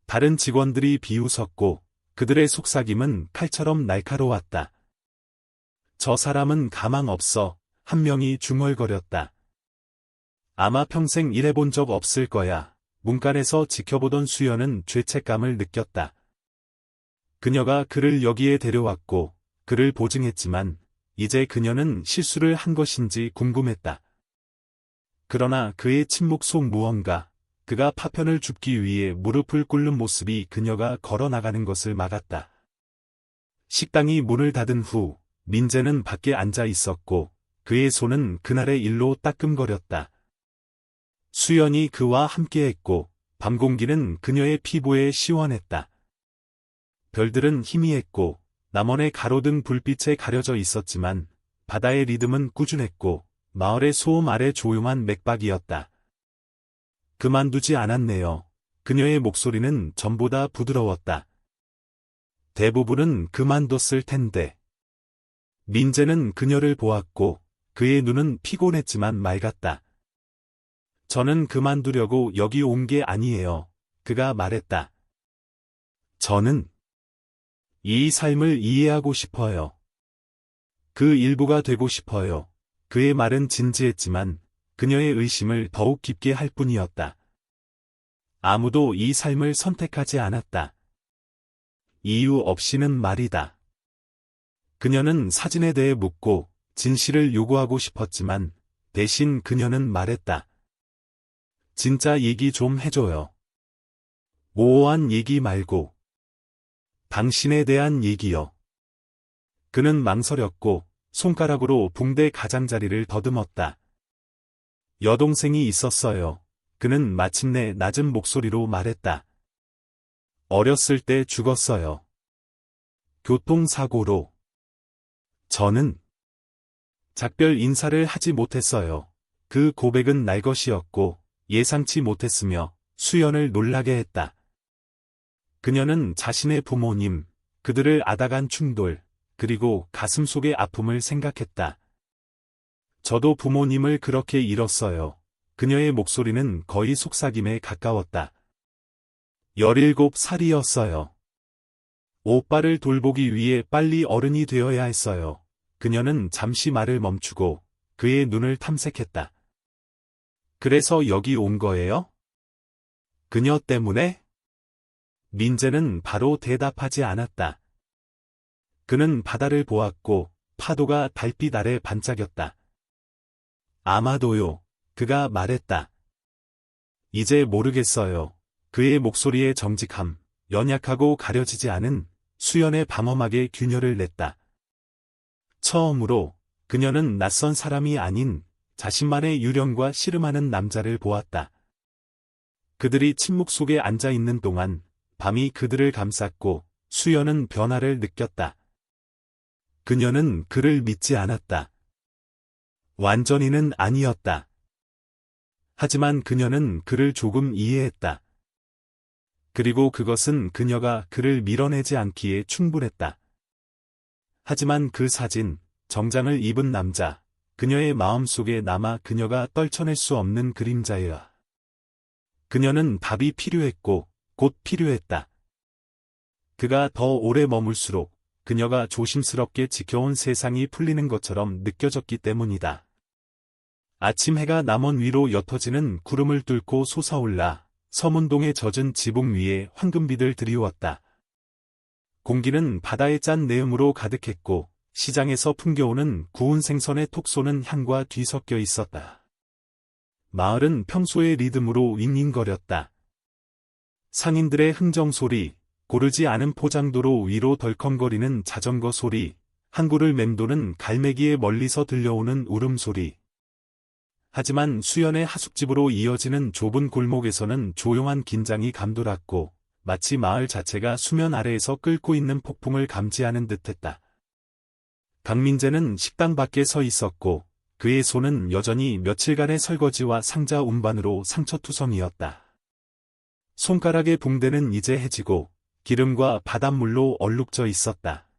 다른 직원들이 비웃었고 그들의 속삭임은 칼처럼 날카로웠다. 저 사람은 가망 없어. 한 명이 중얼거렸다. 아마 평생 일해본 적 없을 거야. 문간에서 지켜보던 수연은 죄책감을 느꼈다. 그녀가 그를 여기에 데려왔고 그를 보증했지만 이제 그녀는 실수를 한 것인지 궁금했다. 그러나 그의 침묵 속 무언가, 그가 파편을 줍기 위해 무릎을 꿇는 모습이 그녀가 걸어나가는 것을 막았다. 식당이 문을 닫은 후 민재는 밖에 앉아 있었고 그의 손은 그날의 일로 따끔거렸다. 수연이 그와 함께했고 밤 공기는 그녀의 피부에 시원했다. 별들은 희미했고 남원의 가로등 불빛에 가려져 있었지만 바다의 리듬은 꾸준했고 마을의 소음 아래 조용한 맥박이었다. 그만두지 않았네요. 그녀의 목소리는 전보다 부드러웠다. 대부분은 그만뒀을 텐데. 민재는 그녀를 보았고 그의 눈은 피곤했지만 맑았다. 저는 그만두려고 여기 온 게 아니에요. 그가 말했다. 저는 이 삶을 이해하고 싶어요. 그 일부가 되고 싶어요. 그의 말은 진지했지만 그녀의 의심을 더욱 깊게 할 뿐이었다. 아무도 이 삶을 선택하지 않았다. 이유 없이는 말이다. 그녀는 사진에 대해 묻고 진실을 요구하고 싶었지만 대신 그녀는 말했다. 진짜 얘기 좀 해줘요. 모호한 얘기 말고. 당신에 대한 얘기요. 그는 망설였고 손가락으로 붕대 가장자리를 더듬었다. 여동생이 있었어요. 그는 마침내 낮은 목소리로 말했다. 어렸을 때 죽었어요. 교통사고로. 저는 작별 인사를 하지 못했어요. 그 고백은 날 것이었고 예상치 못했으며 수연을 놀라게 했다. 그녀는 자신의 부모님, 그들을 앗아간 충돌, 그리고 가슴 속의 아픔을 생각했다. 저도 부모님을 그렇게 잃었어요. 그녀의 목소리는 거의 속삭임에 가까웠다. 17살이었어요. 오빠를 돌보기 위해 빨리 어른이 되어야 했어요. 그녀는 잠시 말을 멈추고 그의 눈을 탐색했다. 그래서 여기 온 거예요? 그녀 때문에? 민재는 바로 대답하지 않았다. 그는 바다를 보았고 파도가 달빛 아래 반짝였다. 아마도요. 그가 말했다. 이제 모르겠어요. 그의 목소리의 정직함, 연약하고 가려지지 않은 수연의 방엄하게 균열을 냈다. 처음으로 그녀는 낯선 사람이 아닌 자신만의 유령과 씨름하는 남자를 보았다. 그들이 침묵 속에 앉아 있는 동안 밤이 그들을 감쌌고 수연은 변화를 느꼈다. 그녀는 그를 믿지 않았다. 완전히는 아니었다. 하지만 그녀는 그를 조금 이해했다. 그리고 그것은 그녀가 그를 밀어내지 않기에 충분했다. 하지만 그 사진, 정장을 입은 남자, 그녀의 마음속에 남아 그녀가 떨쳐낼 수 없는 그림자야. 그녀는 답이 필요했고 곧 필요했다. 그가 더 오래 머물수록 그녀가 조심스럽게 지켜온 세상이 풀리는 것처럼 느껴졌기 때문이다. 아침 해가 남원 위로 옅어지는 구름을 뚫고 솟아올라 서문동의 젖은 지붕 위에 황금빛을 드리웠다. 공기는 바다의 짠 내음으로 가득했고 시장에서 풍겨오는 구운 생선의 톡 쏘는 향과 뒤섞여 있었다. 마을은 평소의 리듬으로 윙윙거렸다. 상인들의 흥정 소리, 고르지 않은 포장도로 위로 덜컹거리는 자전거 소리, 항구를 맴도는 갈매기의 멀리서 들려오는 울음소리. 하지만 수연의 하숙집으로 이어지는 좁은 골목에서는 조용한 긴장이 감돌았고 마치 마을 자체가 수면 아래에서 끓고 있는 폭풍을 감지하는 듯했다. 강민재는 식당 밖에 서 있었고 그의 손은 여전히 며칠간의 설거지와 상자 운반으로 상처투성이었다. 손가락의 붕대는 이제 해지고 기름과 바닷물로 얼룩져 있었다.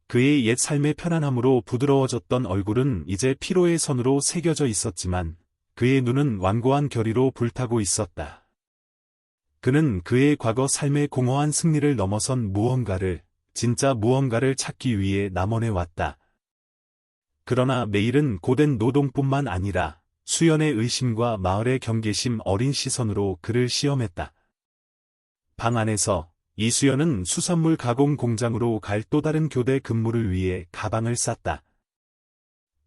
그의 옛 삶의 편안함으로 부드러워졌던 얼굴은 이제 피로의 선으로 새겨져 있었지만 그의 눈은 완고한 결의로 불타고 있었다. 그는 그의 과거 삶의 공허한 승리를 넘어선 무언가를, 진짜 무언가를 찾기 위해 남원에 왔다. 그러나 매일은 고된 노동뿐만 아니라 수연의 의심과 마을의 경계심 어린 시선으로 그를 시험했다. 방 안에서 이수연은 수산물 가공 공장으로 갈 또 다른 교대 근무를 위해 가방을 쌌다.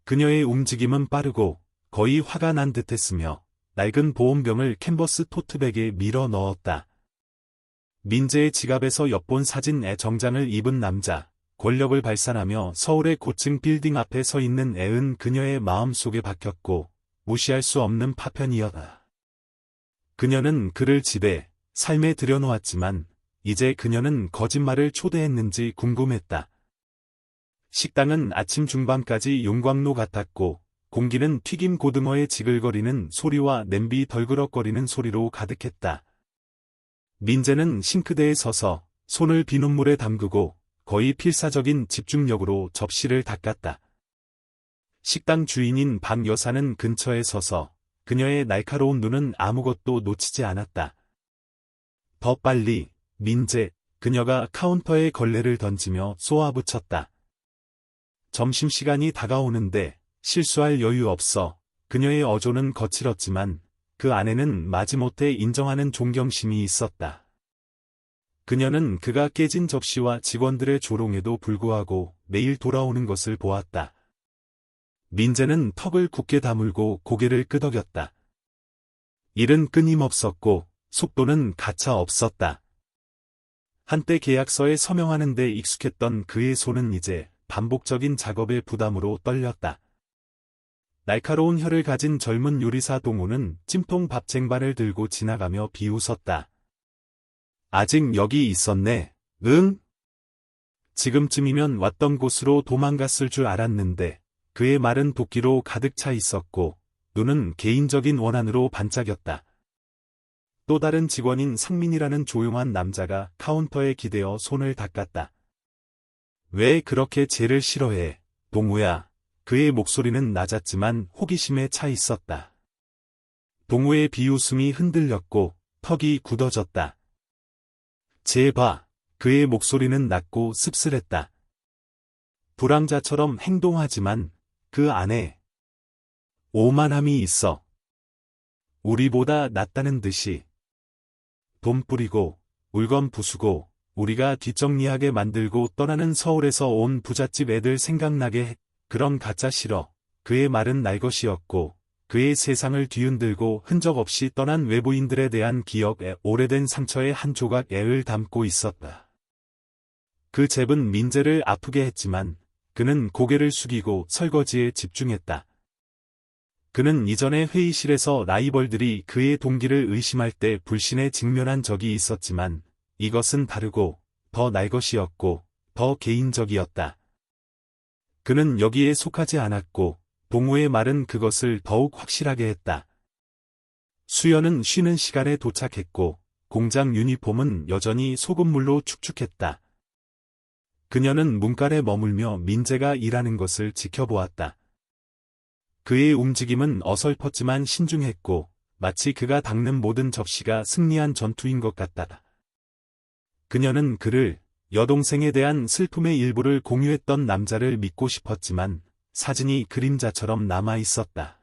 그녀의 움직임은 빠르고 거의 화가 난 듯했으며 낡은 보온병을 캔버스 토트백에 밀어 넣었다. 민재의 지갑에서 엿본 사진에 정장을 입은 남자, 권력을 발산하며 서울의 고층 빌딩 앞에 서 있는 애은 그녀의 마음속에 박혔고 무시할 수 없는 파편이었다. 그녀는 그를 집에, 삶에 들여놓았지만 이제 그녀는 거짓말을 초대했는지 궁금했다. 식당은 아침 중반까지 용광로 같았고 공기는 튀김 고등어의 지글거리는 소리와 냄비 덜그럭거리는 소리로 가득했다. 민재는 싱크대에 서서 손을 비눗물에 담그고 거의 필사적인 집중력으로 접시를 닦았다. 식당 주인인 박 여사는 근처에 서서 그녀의 날카로운 눈은 아무것도 놓치지 않았다. 더 빨리, 민재, 그녀가 카운터에 걸레를 던지며 쏘아붙였다. 점심시간이 다가오는데 실수할 여유 없어. 그녀의 어조는 거칠었지만 그 안에는 마지못해 인정하는 존경심이 있었다. 그녀는 그가 깨진 접시와 직원들의 조롱에도 불구하고 매일 돌아오는 것을 보았다. 민재는 턱을 굳게 다물고 고개를 끄덕였다. 일은 끊임없었고 속도는 가차 없었다. 한때 계약서에 서명하는 데 익숙했던 그의 손은 이제 반복적인 작업의 부담으로 떨렸다. 날카로운 혀를 가진 젊은 요리사 동호는 찜통 밥 쟁반을 들고 지나가며 비웃었다. 아직 여기 있었네. 응? 지금쯤이면 왔던 곳으로 도망갔을 줄 알았는데 그의 말은 도끼로 가득 차 있었고 눈은 개인적인 원한으로 반짝였다. 또 다른 직원인 상민이라는 조용한 남자가 카운터에 기대어 손을 닦았다. 왜 그렇게 쟤를 싫어해, 동우야? 그의 목소리는 낮았지만 호기심에 차 있었다. 동우의 비웃음이 흔들렸고 턱이 굳어졌다. 쟤 봐. 그의 목소리는 낮고 씁쓸했다. 불황자처럼 행동하지만 그 안에 오만함이 있어. 우리보다 낫다는 듯이. 돈 뿌리고 물건 부수고 우리가 뒷정리하게 만들고 떠나는 서울에서 온 부잣집 애들 생각나게 해. 그런 가짜 싫어. 그의 말은 날 것이었고 그의 세상을 뒤흔들고 흔적 없이 떠난 외부인들에 대한 기억에 오래된 상처의 한 조각 애를 담고 있었다. 그 잽은 민재를 아프게 했지만 그는 고개를 숙이고 설거지에 집중했다. 그는 이전에 회의실에서 라이벌들이 그의 동기를 의심할 때 불신에 직면한 적이 있었지만 이것은 다르고 더 날 것이었고 더 개인적이었다. 그는 여기에 속하지 않았고 동우의 말은 그것을 더욱 확실하게 했다. 수연은 쉬는 시간에 도착했고 공장 유니폼은 여전히 소금물로 축축했다. 그녀는 문간에 머물며 민재가 일하는 것을 지켜보았다. 그의 움직임은 어설펐지만 신중했고 마치 그가 닦는 모든 접시가 승리한 전투인 것 같다. 그녀는 그를 여동생에 대한 슬픔의 일부를 공유했던 남자를 믿고 싶었지만 사진이 그림자처럼 남아 있었다.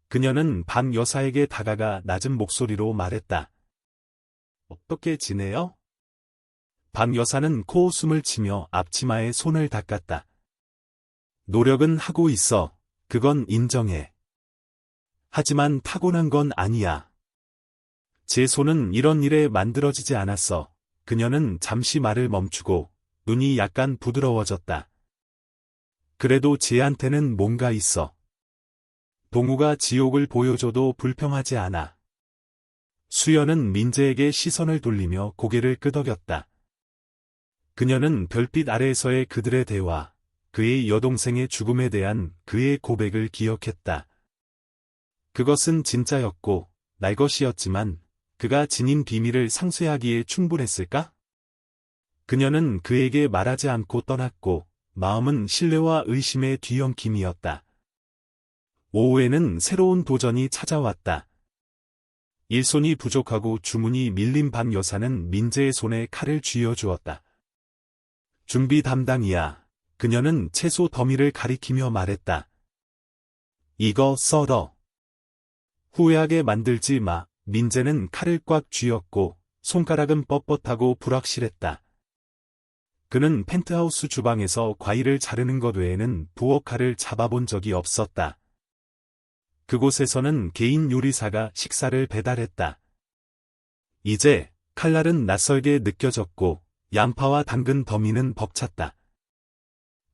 그녀는 박 여사에게 다가가 낮은 목소리로 말했다. 어떻게 지내요? 박 여사는 코웃음을 치며 앞치마에 손을 닦았다. 노력은 하고 있어. 그건 인정해. 하지만 타고난 건 아니야. 제 손은 이런 일에 만들어지지 않았어. 그녀는 잠시 말을 멈추고 눈이 약간 부드러워졌다. 그래도 쟤한테는 뭔가 있어. 동우가 지옥을 보여줘도 불평하지 않아. 수연은 민재에게 시선을 돌리며 고개를 끄덕였다. 그녀는 별빛 아래에서의 그들의 대화, 그의 여동생의 죽음에 대한 그의 고백을 기억했다. 그것은 진짜였고 날 것이었지만 그가 지닌 비밀을 상쇄하기에 충분했을까? 그녀는 그에게 말하지 않고 떠났고 마음은 신뢰와 의심의 뒤엉킴이었다. 오후에는 새로운 도전이 찾아왔다. 일손이 부족하고 주문이 밀린 박 여사는 민재의 손에 칼을 쥐어주었다. 준비 담당이야. 그녀는 채소 더미를 가리키며 말했다. 이거 썰어. 후회하게 만들지 마. 민재는 칼을 꽉 쥐었고 손가락은 뻣뻣하고 불확실했다. 그는 펜트하우스 주방에서 과일을 자르는 것 외에는 부엌 칼을 잡아본 적이 없었다. 그곳에서는 개인 요리사가 식사를 배달했다. 이제 칼날은 낯설게 느껴졌고 양파와 당근 더미는 벅찼다.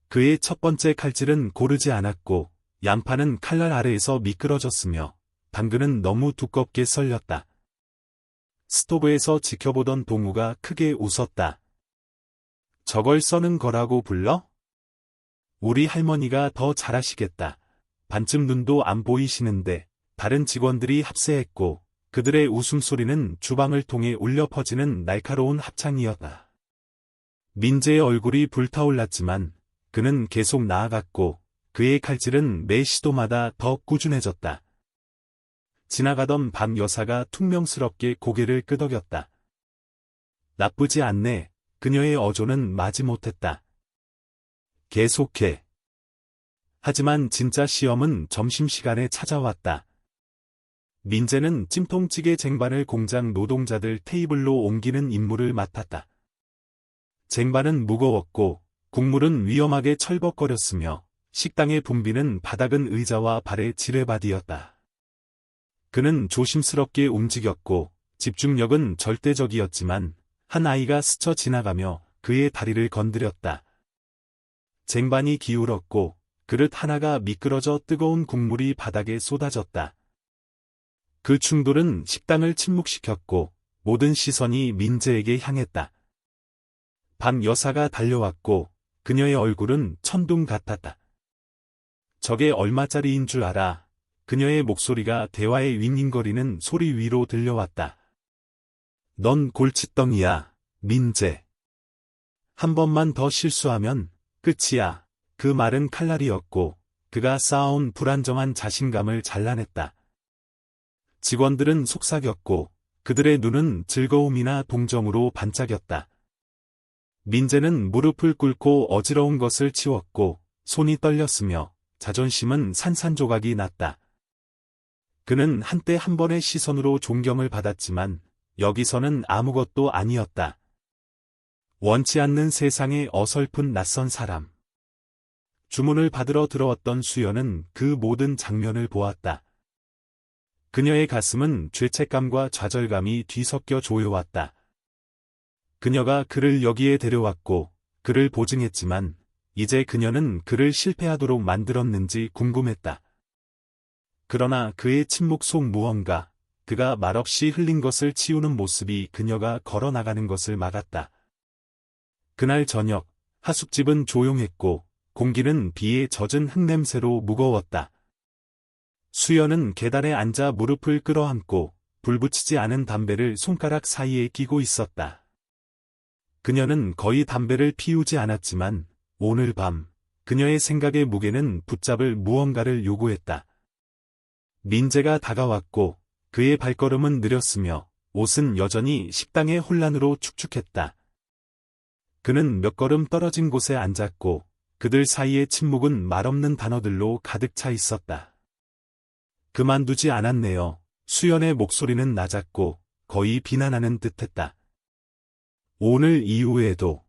그의 첫 번째 칼질은 고르지 않았고 양파는 칼날 아래에서 미끄러졌으며 당근은 너무 두껍게 썰렸다. 스토브에서 지켜보던 동우가 크게 웃었다. 저걸 써는 거라고 불러? 우리 할머니가 더 잘하시겠다. 반쯤 눈도 안 보이시는데 다른 직원들이 합세했고 그들의 웃음소리는 주방을 통해 울려 퍼지는 날카로운 합창이었다. 민재의 얼굴이 불타올랐지만 그는 계속 나아갔고 그의 칼질은 매 시도마다 더 꾸준해졌다. 지나가던 박 여사가 퉁명스럽게 고개를 끄덕였다. 나쁘지 않네. 그녀의 어조는 마지못했다. 계속해. 하지만 진짜 시험은 점심시간에 찾아왔다. 민재는 찜통찌개 쟁반을 공장 노동자들 테이블로 옮기는 임무를 맡았다. 쟁반은 무거웠고 국물은 위험하게 철벅거렸으며 식당의 분비는 바닥은 의자와 발의 지뢰바디였다. 그는 조심스럽게 움직였고 집중력은 절대적이었지만 한 아이가 스쳐 지나가며 그의 다리를 건드렸다. 쟁반이 기울었고 그릇 하나가 미끄러져 뜨거운 국물이 바닥에 쏟아졌다. 그 충돌은 식당을 침묵시켰고 모든 시선이 민재에게 향했다. 박 여사가 달려왔고 그녀의 얼굴은 천둥 같았다. 저게 얼마짜리인 줄 알아? 그녀의 목소리가 대화의 윙윙거리는 소리 위로 들려왔다. 넌 골칫덩이야, 민재. 한 번만 더 실수하면 끝이야. 그 말은 칼날이었고 그가 쌓아온 불안정한 자신감을 잘라냈다. 직원들은 속삭였고 그들의 눈은 즐거움이나 동정으로 반짝였다. 민재는 무릎을 꿇고 어지러운 것을 치웠고 손이 떨렸으며 자존심은 산산조각이 났다. 그는 한때 한 번의 시선으로 존경을 받았지만 여기서는 아무것도 아니었다. 원치 않는 세상에 어설픈 낯선 사람. 주문을 받으러 들어왔던 수연은 그 모든 장면을 보았다. 그녀의 가슴은 죄책감과 좌절감이 뒤섞여 조여왔다. 그녀가 그를 여기에 데려왔고 그를 보증했지만 이제 그녀는 그를 실패하도록 만들었는지 궁금했다. 그러나 그의 침묵 속 무언가, 그가 말없이 흘린 것을 치우는 모습이 그녀가 걸어나가는 것을 막았다. 그날 저녁, 하숙집은 조용했고 공기는 비에 젖은 흙냄새로 무거웠다. 수연은 계단에 앉아 무릎을 끌어안고 불 붙이지 않은 담배를 손가락 사이에 끼고 있었다. 그녀는 거의 담배를 피우지 않았지만 오늘 밤 그녀의 생각의 무게는 붙잡을 무언가를 요구했다. 민재가 다가왔고 그의 발걸음은 느렸으며 옷은 여전히 식당의 혼란으로 축축했다. 그는 몇 걸음 떨어진 곳에 앉았고 그들 사이의 침묵은 말없는 단어들로 가득 차 있었다. 그만두지 않았네요. 수연의 목소리는 낮았고 거의 비난하는 듯했다. 오늘 이후에도.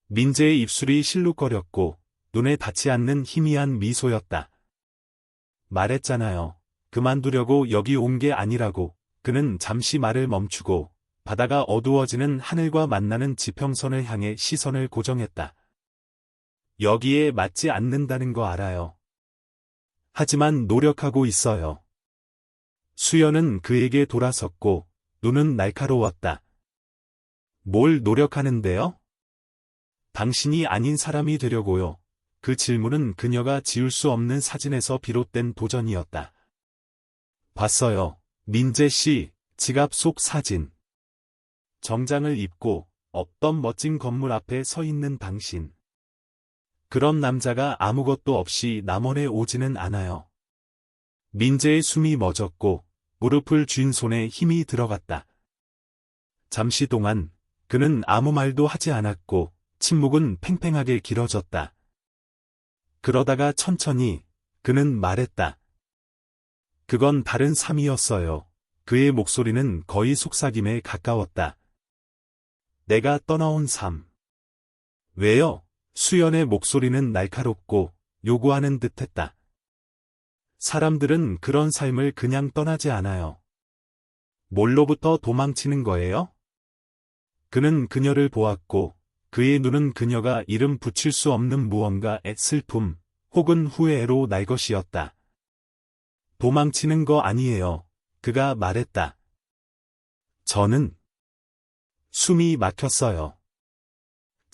민재의 입술이 실룩거렸고 눈에 닿지 않는 희미한 미소였다. 말했잖아요. 그만두려고 여기 온 게 아니라고. 그는 잠시 말을 멈추고 바다가 어두워지는 하늘과 만나는 지평선을 향해 시선을 고정했다. 여기에 맞지 않는다는 거 알아요. 하지만 노력하고 있어요. 수연은 그에게 돌아섰고 눈은 날카로웠다. 뭘 노력하는데요? 당신이 아닌 사람이 되려고요. 그 질문은 그녀가 지울 수 없는 사진에서 비롯된 도전이었다. 봤어요. 민재 씨, 지갑 속 사진. 정장을 입고 없던 멋진 건물 앞에 서 있는 당신. 그런 남자가 아무것도 없이 남원에 오지는 않아요. 민재의 숨이 멎었고 무릎을 쥔 손에 힘이 들어갔다. 잠시 동안 그는 아무 말도 하지 않았고 침묵은 팽팽하게 길어졌다. 그러다가 천천히 그는 말했다. 그건 다른 삶이었어요. 그의 목소리는 거의 속삭임에 가까웠다. 내가 떠나온 삶. 왜요? 수연의 목소리는 날카롭고 요구하는 듯했다. 사람들은 그런 삶을 그냥 떠나지 않아요. 뭘로부터 도망치는 거예요? 그는 그녀를 보았고 그의 눈은 그녀가 이름 붙일 수 없는 무언가의 슬픔 혹은 후회로 날 것이었다. 도망치는 거 아니에요. 그가 말했다. 저는 숨이 막혔어요.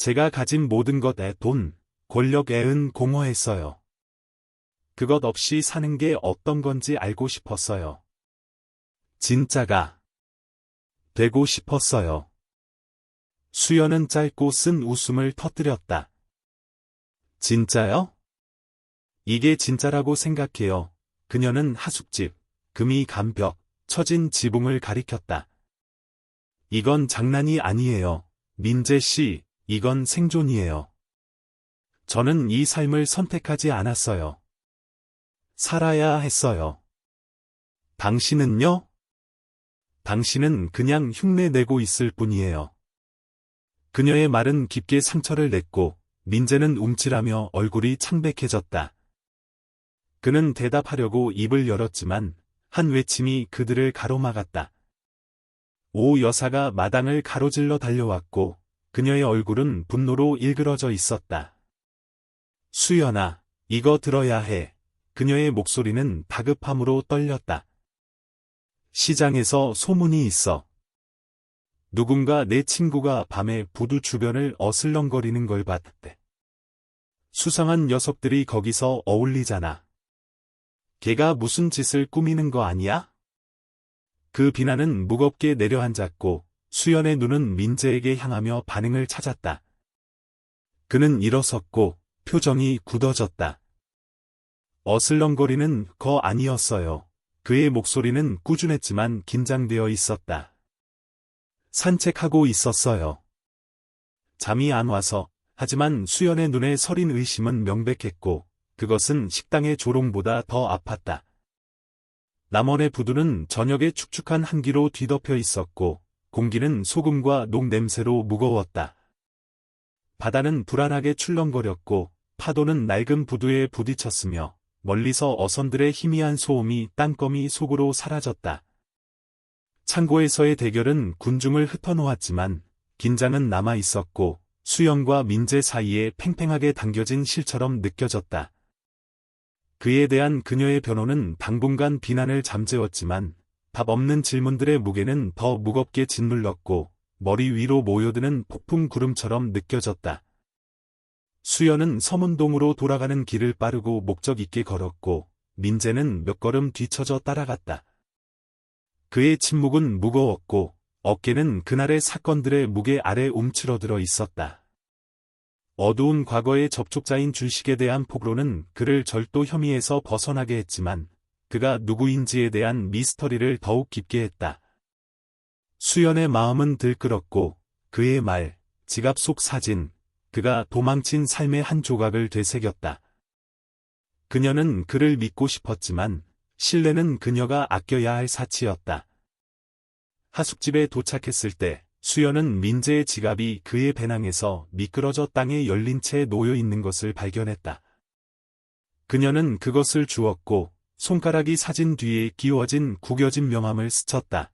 제가 가진 모든 것에 돈, 권력에 공허했어요. 그것 없이 사는 게 어떤 건지 알고 싶었어요. 진짜가 되고 싶었어요. 수연은 짧고 쓴 웃음을 터뜨렸다. 진짜요? 이게 진짜라고 생각해요. 그녀는 하숙집, 금이 간 벽, 처진 지붕을 가리켰다. 이건 장난이 아니에요. 민재 씨, 이건 생존이에요. 저는 이 삶을 선택하지 않았어요. 살아야 했어요. 당신은요? 당신은 그냥 흉내내고 있을 뿐이에요. 그녀의 말은 깊게 상처를 냈고 민재는 움찔하며 얼굴이 창백해졌다. 그는 대답하려고 입을 열었지만 한 외침이 그들을 가로막았다. 오 여사가 마당을 가로질러 달려왔고 그녀의 얼굴은 분노로 일그러져 있었다. 수연아, 이거 들어야 해. 그녀의 목소리는 다급함으로 떨렸다. 시장에서 소문이 있어. 누군가 내 친구가 밤에 부두 주변을 어슬렁거리는 걸 봤대. 수상한 녀석들이 거기서 어울리잖아. 걔가 무슨 짓을 꾸미는 거 아니야? 그 비난은 무겁게 내려앉았고 수연의 눈은 민재에게 향하며 반응을 찾았다. 그는 일어섰고 표정이 굳어졌다. 어슬렁거리는 거 아니었어요. 그의 목소리는 꾸준했지만 긴장되어 있었다. 산책하고 있었어요. 잠이 안 와서. 하지만 수연의 눈에 서린 의심은 명백했고 그것은 식당의 조롱보다 더 아팠다. 남원의 부두는 저녁에 축축한 한기로 뒤덮여 있었고 공기는 소금과 녹 냄새로 무거웠다. 바다는 불안하게 출렁거렸고 파도는 낡은 부두에 부딪혔으며 멀리서 어선들의 희미한 소음이 땅거미 속으로 사라졌다. 창고에서의 대결은 군중을 흩어놓았지만 긴장은 남아 있었고 수연과 민재 사이에 팽팽하게 당겨진 실처럼 느껴졌다. 그에 대한 그녀의 변호는 당분간 비난을 잠재웠지만 답 없는 질문들의 무게는 더 무겁게 짓눌렀고 머리 위로 모여드는 폭풍 구름처럼 느껴졌다. 수연은 서문동으로 돌아가는 길을 빠르고 목적 있게 걸었고 민재는 몇 걸음 뒤처져 따라갔다. 그의 침묵은 무거웠고 어깨는 그날의 사건들의 무게 아래 움츠러들어 있었다. 어두운 과거의 접촉자인 준식에 대한 폭로는 그를 절도 혐의에서 벗어나게 했지만 그가 누구인지에 대한 미스터리를 더욱 깊게 했다. 수연의 마음은 들끓었고 그의 말, 지갑 속 사진, 그가 도망친 삶의 한 조각을 되새겼다. 그녀는 그를 믿고 싶었지만 신뢰는 그녀가 아껴야 할 사치였다. 하숙집에 도착했을 때 수연은 민재의 지갑이 그의 배낭에서 미끄러져 땅에 열린 채 놓여 있는 것을 발견했다. 그녀는 그것을 주었고 손가락이 사진 뒤에 끼워진 구겨진 명함을 스쳤다.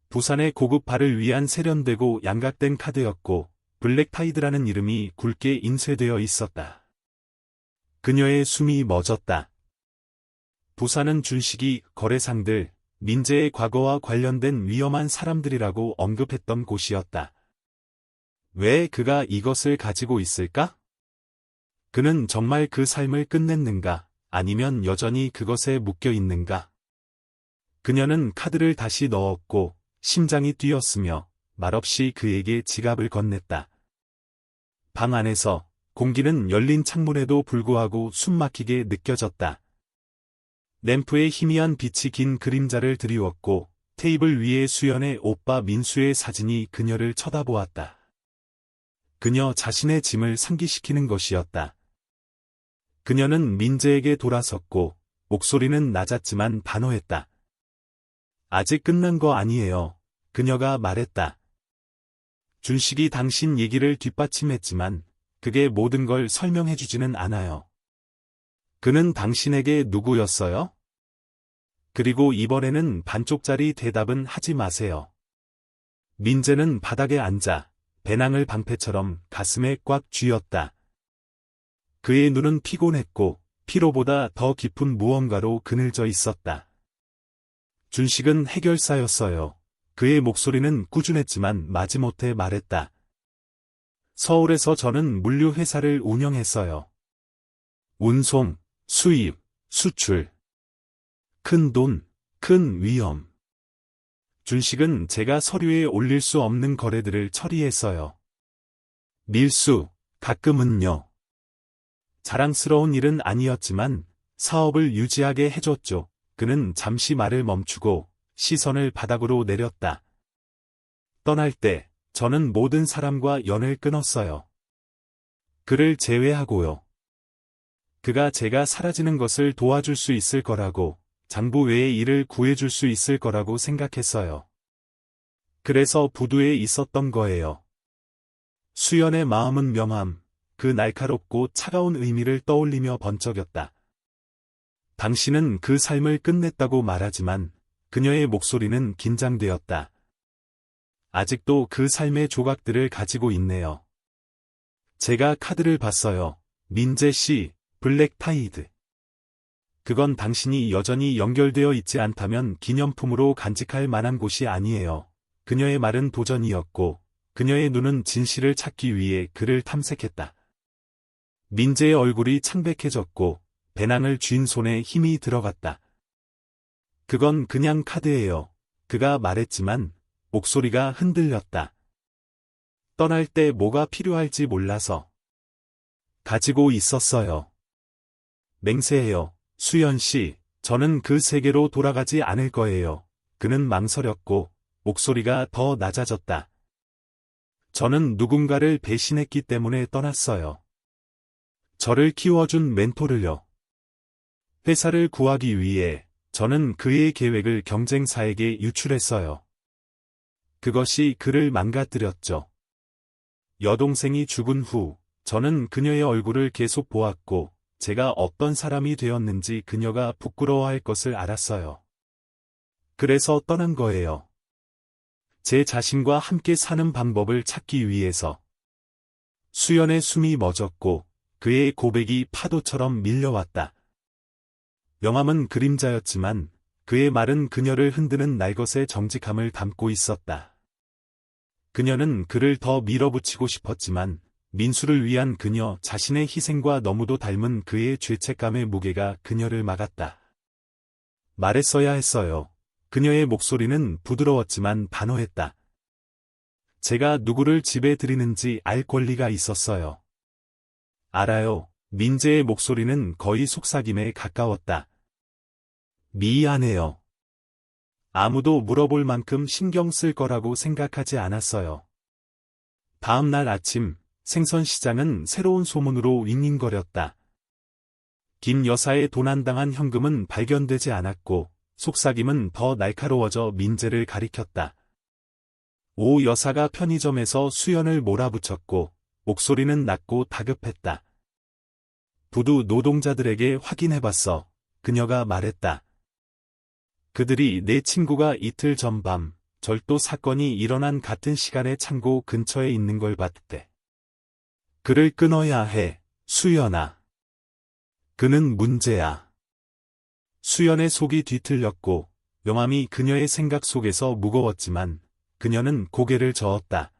부산의 고급 바를 위한 세련되고 양각된 카드였고 블랙타이드라는 이름이 굵게 인쇄되어 있었다. 그녀의 숨이 멎었다. 부산은 준식이 거래상들, 민재의 과거와 관련된 위험한 사람들이라고 언급했던 곳이었다. 왜 그가 이것을 가지고 있을까? 그는 정말 그 삶을 끝냈는가, 아니면 여전히 그것에 묶여 있는가? 그녀는 카드를 다시 넣었고 심장이 뛰었으며 말없이 그에게 지갑을 건넸다. 방 안에서 공기는 열린 창문에도 불구하고 숨막히게 느껴졌다. 램프의 희미한 빛이 긴 그림자를 드리웠고 테이블 위에 수연의 오빠 민수의 사진이 그녀를 쳐다보았다. 그녀 자신의 짐을 상기시키는 것이었다. 그녀는 민재에게 돌아섰고 목소리는 낮았지만 단호했다. 아직 끝난 거 아니에요. 그녀가 말했다. 준식이 당신 얘기를 뒷받침했지만 그게 모든 걸 설명해주지는 않아요. 그는 당신에게 누구였어요? 그리고 이번에는 반쪽짜리 대답은 하지 마세요. 민재는 바닥에 앉아 배낭을 방패처럼 가슴에 꽉 쥐었다. 그의 눈은 피곤했고 피로보다 더 깊은 무언가로 그늘져 있었다. 준식은 해결사였어요. 그의 목소리는 꾸준했지만 마지못해 말했다. 서울에서 저는 물류회사를 운영했어요. 운송, 수입, 수출. 큰 돈, 큰 위험. 준식은 제가 서류에 올릴 수 없는 거래들을 처리했어요. 밀수, 가끔은요. 자랑스러운 일은 아니었지만 사업을 유지하게 해줬죠. 그는 잠시 말을 멈추고 시선을 바닥으로 내렸다. 떠날 때 저는 모든 사람과 연을 끊었어요. 그를 제외하고요. 그가 제가 사라지는 것을 도와줄 수 있을 거라고, 장부 외의 일을 구해줄 수 있을 거라고 생각했어요. 그래서 부두에 있었던 거예요. 수연의 마음은 명함, 그 날카롭고 차가운 의미를 떠올리며 번쩍였다. 당신은 그 삶을 끝냈다고 말하지만 그녀의 목소리는 긴장되었다. 아직도 그 삶의 조각들을 가지고 있네요. 제가 카드를 봤어요. 민재 씨, 블랙타이드. 그건 당신이 여전히 연결되어 있지 않다면 기념품으로 간직할 만한 곳이 아니에요. 그녀의 말은 도전이었고 그녀의 눈은 진실을 찾기 위해 그를 탐색했다. 민재의 얼굴이 창백해졌고 배낭을 쥔 손에 힘이 들어갔다. 그건 그냥 카드예요. 그가 말했지만 목소리가 흔들렸다. 떠날 때 뭐가 필요할지 몰라서 가지고 있었어요. 맹세해요. 수연 씨, 저는 그 세계로 돌아가지 않을 거예요. 그는 망설였고 목소리가 더 낮아졌다. 저는 누군가를 배신했기 때문에 떠났어요. 저를 키워준 멘토를요. 회사를 구하기 위해 저는 그의 계획을 경쟁사에게 유출했어요. 그것이 그를 망가뜨렸죠. 여동생이 죽은 후 저는 그녀의 얼굴을 계속 보았고 제가 어떤 사람이 되었는지 그녀가 부끄러워할 것을 알았어요. 그래서 떠난 거예요. 제 자신과 함께 사는 방법을 찾기 위해서. 수연의 숨이 멎었고 그의 고백이 파도처럼 밀려왔다. 명함은 그림자였지만 그의 말은 그녀를 흔드는 날것의 정직함을 담고 있었다. 그녀는 그를 더 밀어붙이고 싶었지만 민수를 위한 그녀 자신의 희생과 너무도 닮은 그의 죄책감의 무게가 그녀를 막았다. 말했어야 했어요. 그녀의 목소리는 부드러웠지만 단호했다. 제가 누구를 집에 들이는지 알 권리가 있었어요. 알아요. 민재의 목소리는 거의 속삭임에 가까웠다. 미안해요. 아무도 물어볼 만큼 신경 쓸 거라고 생각하지 않았어요. 다음 날 아침, 생선시장은 새로운 소문으로 윙윙거렸다. 김 여사의 도난당한 현금은 발견되지 않았고 속삭임은 더 날카로워져 민재를 가리켰다. 오 여사가 편의점에서 수연을 몰아붙였고 목소리는 낮고 다급했다. 부두 노동자들에게 확인해봤어. 그녀가 말했다. 그들이 내 친구가 이틀 전 밤 절도 사건이 일어난 같은 시간에 창고 근처에 있는 걸 봤대. 그를 끊어야 해, 수연아. 그는 문제야. 수연의 속이 뒤틀렸고 명함이 그녀의 생각 속에서 무거웠지만 그녀는 고개를 저었다.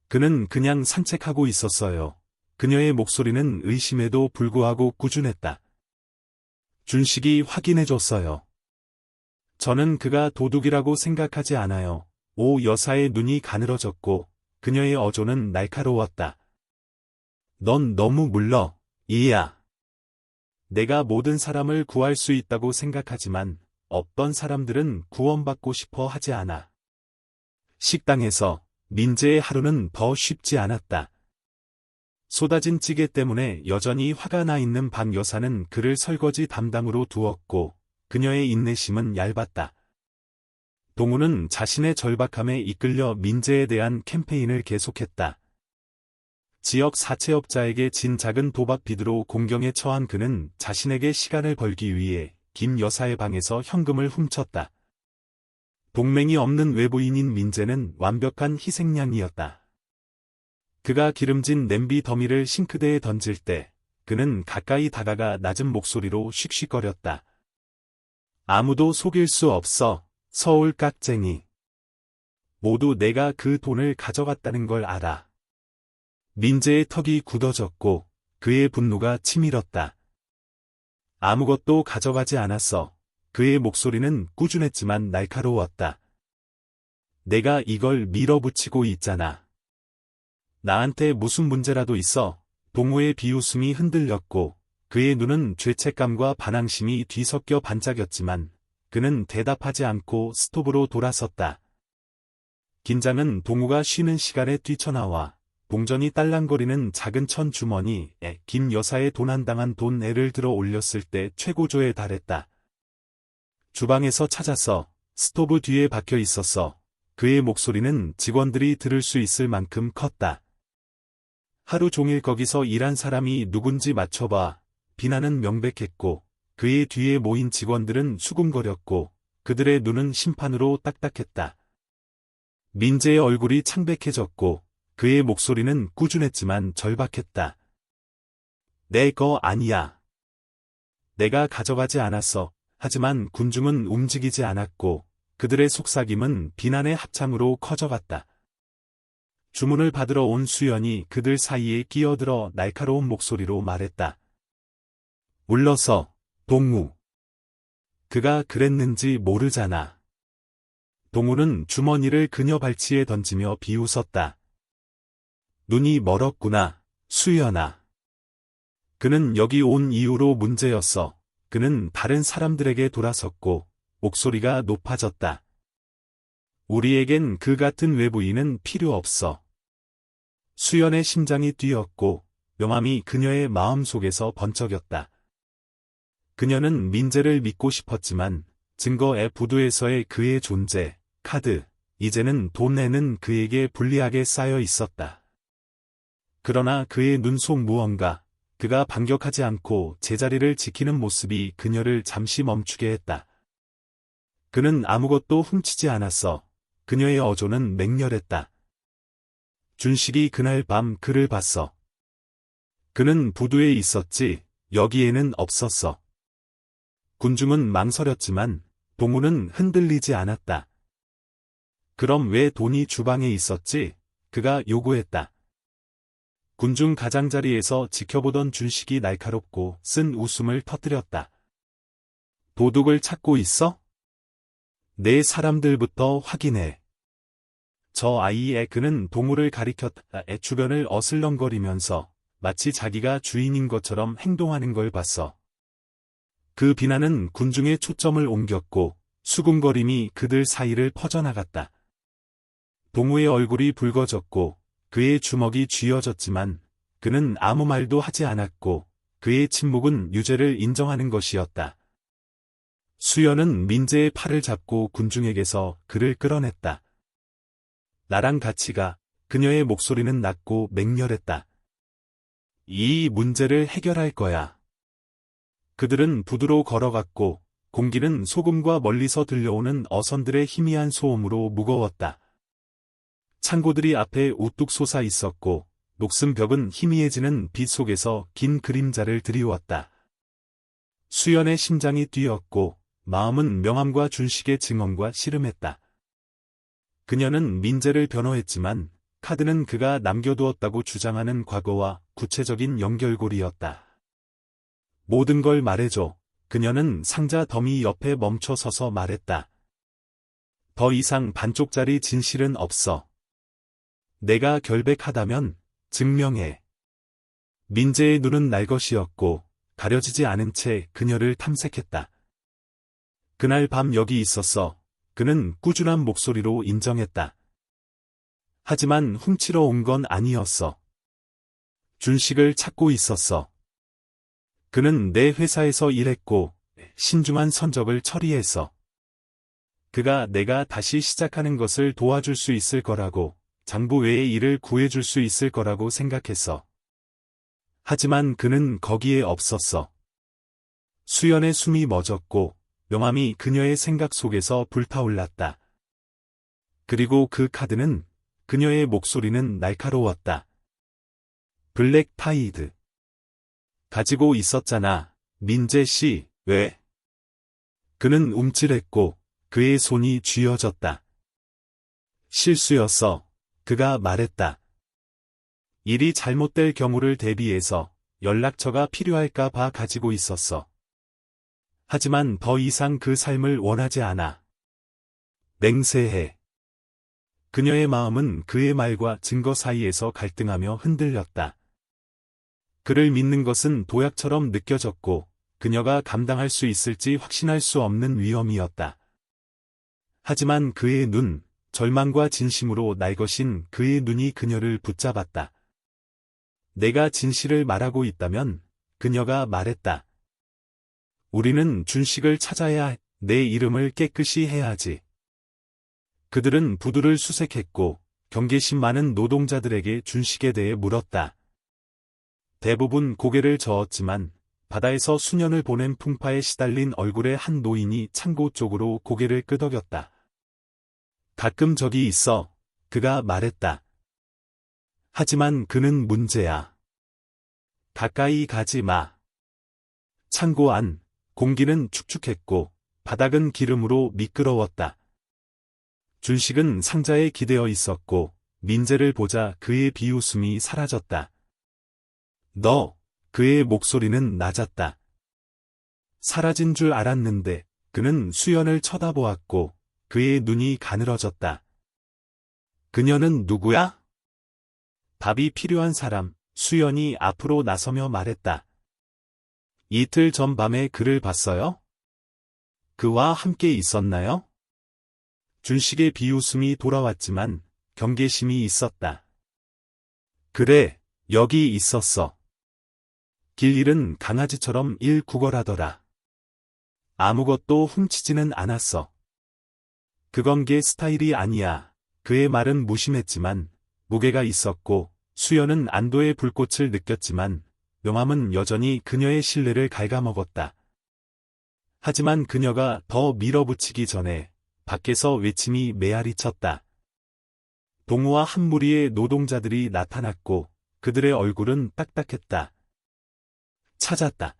그는 그냥 산책하고 있었어요. 그녀의 목소리는 의심에도 불구하고 꾸준했다. 준식이 확인해줬어요. 저는 그가 도둑이라고 생각하지 않아요. 오 여사의 눈이 가늘어졌고 그녀의 어조는 날카로웠다. 넌 너무 물러, 이야. 내가 모든 사람을 구할 수 있다고 생각하지만 어떤 사람들은 구원받고 싶어 하지 않아. 식당에서 민재의 하루는 더 쉽지 않았다. 쏟아진 찌개 때문에 여전히 화가 나 있는 박 여사는 그를 설거지 담당으로 두었고 그녀의 인내심은 얇았다. 동우는 자신의 절박함에 이끌려 민재에 대한 캠페인을 계속했다. 지역 사채업자에게 진 작은 도박 비드로 공경에 처한 그는 자신에게 시간을 벌기 위해 김 여사의 방에서 현금을 훔쳤다. 동맹이 없는 외부인인 민재는 완벽한 희생양이었다. 그가 기름진 냄비 더미를 싱크대에 던질 때 그는 가까이 다가가 낮은 목소리로 씩씩거렸다. 아무도 속일 수 없어, 서울 깍쟁이. 모두 내가 그 돈을 가져갔다는 걸 알아. 민재의 턱이 굳어졌고 그의 분노가 치밀었다. 아무것도 가져가지 않았어. 그의 목소리는 꾸준했지만 날카로웠다. 내가 이걸 밀어붙이고 있잖아. 나한테 무슨 문제라도 있어. 동호의 비웃음이 흔들렸고 그의 눈은 죄책감과 반항심이 뒤섞여 반짝였지만 그는 대답하지 않고 스톱으로 돌아섰다. 긴장은 동우가 쉬는 시간에 뛰쳐나와 동전이 딸랑거리는 작은 천 주머니에 김 여사의 도난당한 돈 애를 들어 올렸을 때 최고조에 달했다. 주방에서 찾았어. 스토브 뒤에 박혀 있었어. 그의 목소리는 직원들이 들을 수 있을 만큼 컸다. 하루 종일 거기서 일한 사람이 누군지 맞춰봐. 비난은 명백했고 그의 뒤에 모인 직원들은 수군거렸고 그들의 눈은 심판으로 딱딱했다. 민재의 얼굴이 창백해졌고 그의 목소리는 꾸준했지만 절박했다. 내 거 아니야. 내가 가져가지 않았어. 하지만 군중은 움직이지 않았고 그들의 속삭임은 비난의 합창으로 커져갔다. 주문을 받으러 온 수연이 그들 사이에 끼어들어 날카로운 목소리로 말했다. 울러서, 동우. 그가 그랬는지 모르잖아. 동우는 주머니를 그녀 발치에 던지며 비웃었다. 눈이 멀었구나, 수연아. 그는 여기 온 이후로 문제였어. 그는 다른 사람들에게 돌아섰고 목소리가 높아졌다. 우리에겐 그 같은 외부인은 필요 없어. 수연의 심장이 뛰었고 명암이 그녀의 마음속에서 번쩍였다. 그녀는 민재를 믿고 싶었지만 증거의 부두에서의 그의 존재, 카드, 이제는 돈 내는 그에게 불리하게 쌓여 있었다. 그러나 그의 눈 속 무언가, 그가 반격하지 않고 제자리를 지키는 모습이 그녀를 잠시 멈추게 했다. 그는 아무것도 훔치지 않았어. 그녀의 어조는 맹렬했다. 준식이 그날 밤 그를 봤어. 그는 부두에 있었지, 여기에는 없었어. 군중은 망설였지만 동우는 흔들리지 않았다. 그럼 왜 돈이 주방에 있었지? 그가 요구했다. 군중 가장자리에서 지켜보던 준식이 날카롭고 쓴 웃음을 터뜨렸다. 도둑을 찾고 있어? 내 사람들부터 확인해. 저 아이의 그는 동우를 가리켰다. 주변을 어슬렁거리면서 마치 자기가 주인인 것처럼 행동하는 걸 봤어. 그 비난은 군중의 초점을 옮겼고 수군거림이 그들 사이를 퍼져나갔다. 동우의 얼굴이 붉어졌고 그의 주먹이 쥐어졌지만 그는 아무 말도 하지 않았고 그의 침묵은 유죄를 인정하는 것이었다. 수연은 민재의 팔을 잡고 군중에게서 그를 끌어냈다. 나랑 같이 가. 그녀의 목소리는 낮고 맹렬했다. 이 문제를 해결할 거야. 그들은 부두로 걸어갔고 공기는 소금과 멀리서 들려오는 어선들의 희미한 소음으로 무거웠다. 창고들이 앞에 우뚝 솟아 있었고 녹슨 벽은 희미해지는 빛 속에서 긴 그림자를 드리웠다. 수연의 심장이 뛰었고 마음은 명암과 준식의 증언과 씨름했다. 그녀는 민재를 변호했지만 카드는 그가 남겨두었다고 주장하는 과거와 구체적인 연결고리였다. 모든 걸 말해줘. 그녀는 상자 더미 옆에 멈춰 서서 말했다. 더 이상 반쪽짜리 진실은 없어. 내가 결백하다면 증명해. 민재의 눈은 날것이었고 가려지지 않은 채 그녀를 탐색했다. 그날 밤 여기 있었어. 그는 꾸준한 목소리로 인정했다. 하지만 훔치러 온 건 아니었어. 준식을 찾고 있었어. 그는 내 회사에서 일했고 신중한 선적을 처리했어. 그가 내가 다시 시작하는 것을 도와줄 수 있을 거라고, 장부 외의 일을 구해줄 수 있을 거라고 생각했어. 하지만 그는 거기에 없었어. 수연의 숨이 멎었고 명암이 그녀의 생각 속에서 불타올랐다. 그리고 그 카드는, 그녀의 목소리는 날카로웠다. 블랙 타이드. 가지고 있었잖아, 민재 씨, 왜? 그는 움찔했고 그의 손이 쥐어졌다. 실수였어. 그가 말했다. 일이 잘못될 경우를 대비해서 연락처가 필요할까 봐 가지고 있었어. 하지만 더 이상 그 삶을 원하지 않아. 맹세해. 그녀의 마음은 그의 말과 증거 사이에서 갈등하며 흔들렸다. 그를 믿는 것은 도약처럼 느껴졌고 그녀가 감당할 수 있을지 확신할 수 없는 위험이었다. 하지만 그의 눈, 절망과 진심으로 날것인 그의 눈이 그녀를 붙잡았다. 내가 진실을 말하고 있다면, 그녀가 말했다. 우리는 준식을 찾아야 해. 내 이름을 깨끗이 해야지. 그들은 부두를 수색했고 경계심 많은 노동자들에게 준식에 대해 물었다. 대부분 고개를 저었지만 바다에서 수년을 보낸 풍파에 시달린 얼굴의 한 노인이 창고 쪽으로 고개를 끄덕였다. 가끔 적이 있어. 그가 말했다. 하지만 그는 문제야. 가까이 가지 마. 창고 안, 공기는 축축했고 바닥은 기름으로 미끄러웠다. 준식은 상자에 기대어 있었고 민재를 보자 그의 비웃음이 사라졌다. 너, 그의 목소리는 낮았다. 사라진 줄 알았는데 그는 수연을 쳐다보았고 그의 눈이 가늘어졌다. 그녀는 누구야? 답이 필요한 사람, 수연이 앞으로 나서며 말했다. 이틀 전 밤에 그를 봤어요? 그와 함께 있었나요? 준식의 비웃음이 돌아왔지만 경계심이 있었다. 그래, 여기 있었어. 길 잃은 강아지처럼 일구걸하더라. 아무것도 훔치지는 않았어. 그건 걔 스타일이 아니야. 그의 말은 무심했지만 무게가 있었고 수연은 안도의 불꽃을 느꼈지만 명함은 여전히 그녀의 신뢰를 갉아먹었다. 하지만 그녀가 더 밀어붙이기 전에 밖에서 외침이 메아리 쳤다. 동우와 한 무리의 노동자들이 나타났고 그들의 얼굴은 딱딱했다. 찾았다.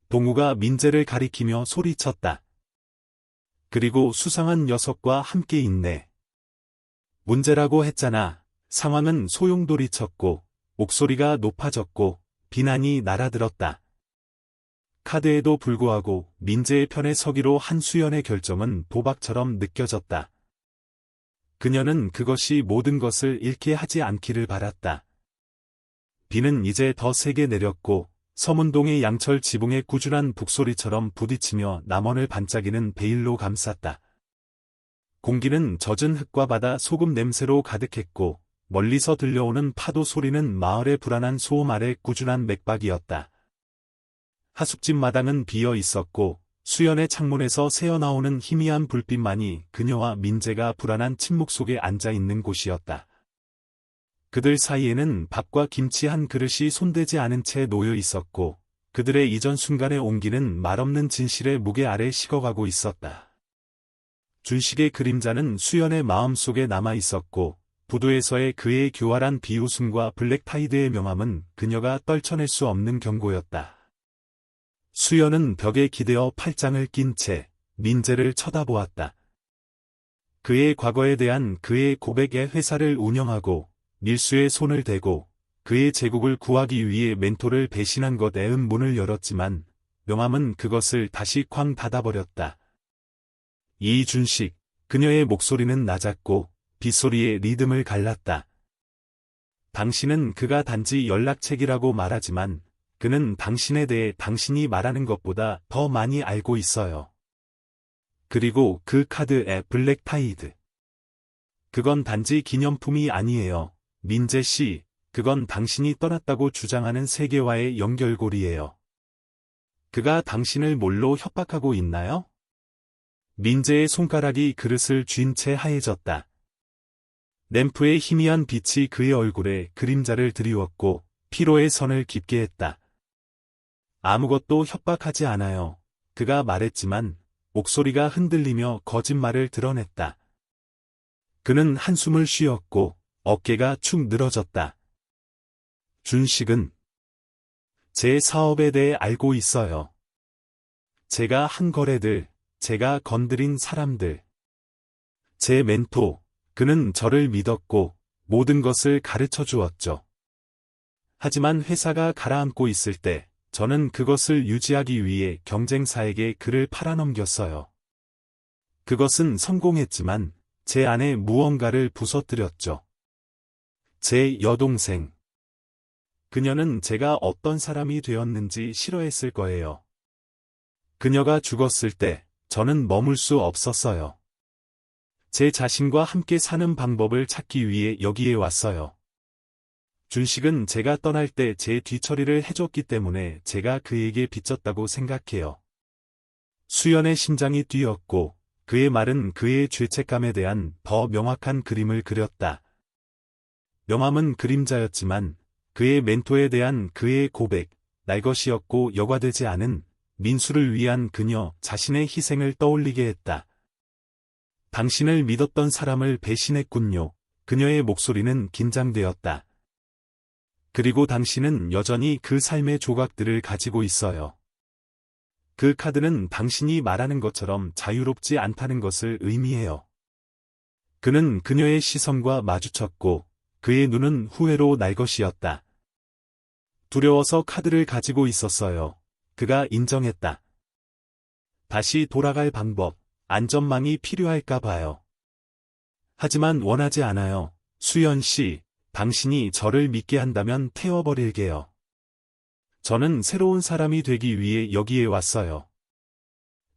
동우가 민재를 가리키며 소리쳤다. 그리고 수상한 녀석과 함께 있네. 문제라고 했잖아. 상황은 소용돌이쳤고 목소리가 높아졌고 비난이 날아들었다. 카드에도 불구하고 민재의 편에 서기로 한 수연의 결정은 도박처럼 느껴졌다. 그녀는 그것이 모든 것을 잃게 하지 않기를 바랐다. 비는 이제 더 세게 내렸고 서문동의 양철 지붕의 꾸준한 북소리처럼 부딪히며 남원을 반짝이는 베일로 감쌌다. 공기는 젖은 흙과 바다 소금 냄새로 가득했고 멀리서 들려오는 파도 소리는 마을의 불안한 소음 아래 꾸준한 맥박이었다. 하숙집 마당은 비어 있었고 수연의 창문에서 새어나오는 희미한 불빛만이 그녀와 민재가 불안한 침묵 속에 앉아 있는 곳이었다. 그들 사이에는 밥과 김치 한 그릇이 손대지 않은 채 놓여 있었고 그들의 이전 순간의 온기는 말없는 진실의 무게 아래 식어가고 있었다. 준식의 그림자는 수연의 마음속에 남아 있었고 부두에서의 그의 교활한 비웃음과 블랙타이드의 명함은 그녀가 떨쳐낼 수 없는 경고였다. 수연은 벽에 기대어 팔짱을 낀 채 민재를 쳐다보았다. 그의 과거에 대한 그의 고백에 회사를 운영하고 밀수에 손을 대고 그의 제국을 구하기 위해 멘토를 배신한 것에 문을 열었지만 명함은 그것을 다시 쾅 닫아버렸다. 이준식, 그녀의 목소리는 낮았고 빗소리에 리듬을 갈랐다. 당신은 그가 단지 연락책이라고 말하지만 그는 당신에 대해 당신이 말하는 것보다 더 많이 알고 있어요. 그리고 그 카드에 블랙타이드. 그건 단지 기념품이 아니에요. 민재 씨, 그건 당신이 떠났다고 주장하는 세계와의 연결고리예요. 그가 당신을 뭘로 협박하고 있나요? 민재의 손가락이 그릇을 쥔 채 하얘졌다. 램프의 희미한 빛이 그의 얼굴에 그림자를 드리웠고 피로의 선을 깊게 했다. 아무것도 협박하지 않아요. 그가 말했지만 목소리가 흔들리며 거짓말을 드러냈다. 그는 한숨을 쉬었고 어깨가 축 늘어졌다. 준식은 제 사업에 대해 알고 있어요. 제가 한 거래들, 제가 건드린 사람들. 제 멘토, 그는 저를 믿었고 모든 것을 가르쳐 주었죠. 하지만 회사가 가라앉고 있을 때 저는 그것을 유지하기 위해 경쟁사에게 그를 팔아넘겼어요. 그것은 성공했지만 제 안에 무언가를 부서뜨렸죠. 제 여동생. 그녀는 제가 어떤 사람이 되었는지 싫어했을 거예요. 그녀가 죽었을 때 저는 머물 수 없었어요. 제 자신과 함께 사는 방법을 찾기 위해 여기에 왔어요. 준식은 제가 떠날 때 제 뒤처리를 해줬기 때문에 제가 그에게 빚졌다고 생각해요. 수연의 심장이 뛰었고 그의 말은 그의 죄책감에 대한 더 명확한 그림을 그렸다. 명함은 그림자였지만 그의 멘토에 대한 그의 고백, 날 것이었고 여과되지 않은 민수를 위한 그녀 자신의 희생을 떠올리게 했다. 당신을 믿었던 사람을 배신했군요. 그녀의 목소리는 긴장되었다. 그리고 당신은 여전히 그 삶의 조각들을 가지고 있어요. 그 카드는 당신이 말하는 것처럼 자유롭지 않다는 것을 의미해요. 그는 그녀의 시선과 마주쳤고 그의 눈은 후회로 날 것이었다. 두려워서 카드를 가지고 있었어요. 그가 인정했다. 다시 돌아갈 방법, 안전망이 필요할까 봐요. 하지만 원하지 않아요. 수연 씨, 당신이 저를 믿게 한다면 태워버릴게요. 저는 새로운 사람이 되기 위해 여기에 왔어요.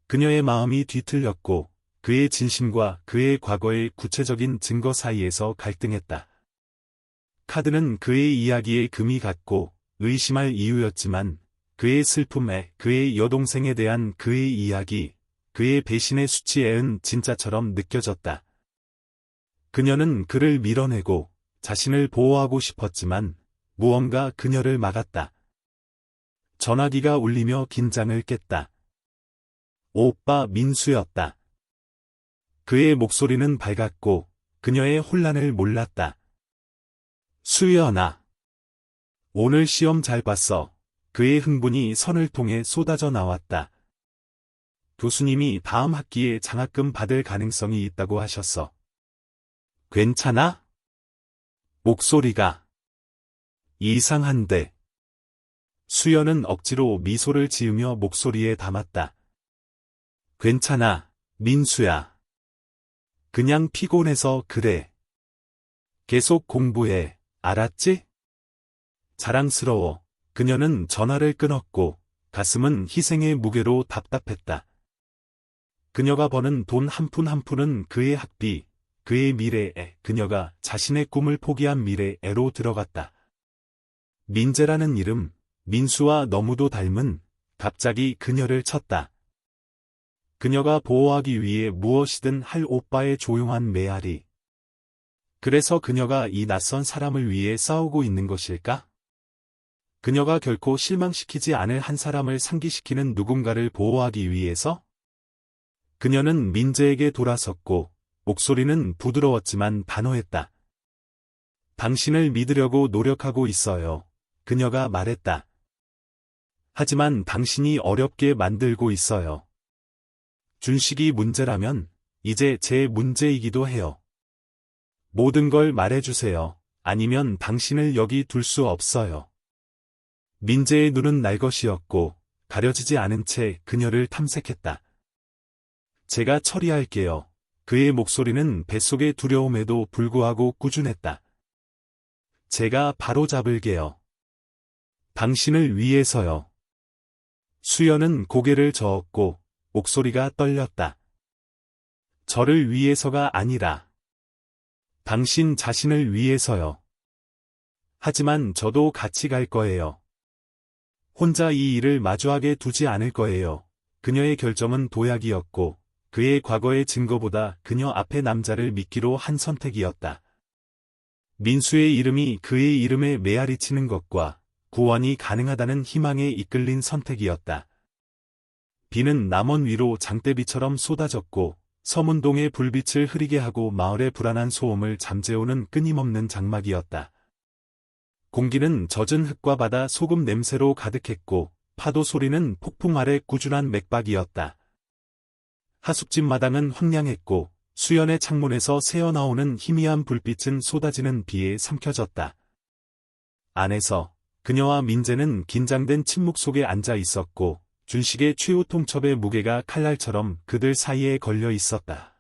그녀의 마음이 뒤틀렸고 그의 진심과 그의 과거의 구체적인 증거 사이에서 갈등했다. 카드는 그의 이야기에 금이 갔고 의심할 이유였지만 그의 슬픔에 그의 여동생에 대한 그의 이야기, 그의 배신의 수치에은 진짜처럼 느껴졌다. 그녀는 그를 밀어내고 자신을 보호하고 싶었지만 무언가 그녀를 막았다. 전화기가 울리며 긴장을 깼다. 오빠 민수였다. 그의 목소리는 밝았고 그녀의 혼란을 몰랐다. 수연아. 오늘 시험 잘 봤어. 그의 흥분이 선을 통해 쏟아져 나왔다. 교수님이 다음 학기에 장학금 받을 가능성이 있다고 하셨어. 괜찮아? 목소리가 이상한데. 수연은 억지로 미소를 지으며 목소리에 담았다. 괜찮아, 민수야. 그냥 피곤해서 그래. 계속 공부해, 알았지? 자랑스러워. 그녀는 전화를 끊었고 가슴은 희생의 무게로 답답했다. 그녀가 버는 돈 한 푼 한 푼은 그의 학비, 그의 미래에, 그녀가 자신의 꿈을 포기한 미래에로 들어갔다. 민재라는 이름, 민수와 너무도 닮은, 갑자기 그녀를 쳤다. 그녀가 보호하기 위해 무엇이든 할 오빠의 조용한 메아리. 그래서 그녀가 이 낯선 사람을 위해 싸우고 있는 것일까? 그녀가 결코 실망시키지 않을 한 사람을 상기시키는 누군가를 보호하기 위해서? 그녀는 민재에게 돌아섰고 목소리는 부드러웠지만 단호했다. 당신을 믿으려고 노력하고 있어요. 그녀가 말했다. 하지만 당신이 어렵게 만들고 있어요. 준식이 문제라면 이제 제 문제이기도 해요. 모든 걸 말해주세요. 아니면 당신을 여기 둘 수 없어요. 민재의 눈은 날 것이었고 가려지지 않은 채 그녀를 탐색했다. 제가 처리할게요. 그의 목소리는 뱃속의 두려움에도 불구하고 꾸준했다. 제가 바로잡을게요. 당신을 위해서요. 수연은 고개를 저었고 목소리가 떨렸다. 저를 위해서가 아니라 당신 자신을 위해서요. 하지만 저도 같이 갈 거예요. 혼자 이 일을 마주하게 두지 않을 거예요. 그녀의 결정은 도약이었고 그의 과거의 증거보다 그녀 앞의 남자를 믿기로 한 선택이었다. 민수의 이름이 그의 이름에 메아리치는 것과 구원이 가능하다는 희망에 이끌린 선택이었다. 비는 남원 위로 장대비처럼 쏟아졌고 서문동의 불빛을 흐리게 하고 마을의 불안한 소음을 잠재우는 끊임없는 장막이었다. 공기는 젖은 흙과 바다 소금 냄새로 가득했고 파도 소리는 폭풍 아래 꾸준한 맥박이었다. 하숙집 마당은 황량했고 수연의 창문에서 새어나오는 희미한 불빛은 쏟아지는 비에 삼켜졌다. 안에서 그녀와 민재는 긴장된 침묵 속에 앉아 있었고 준식의 최후 통첩의 무게가 칼날처럼 그들 사이에 걸려 있었다.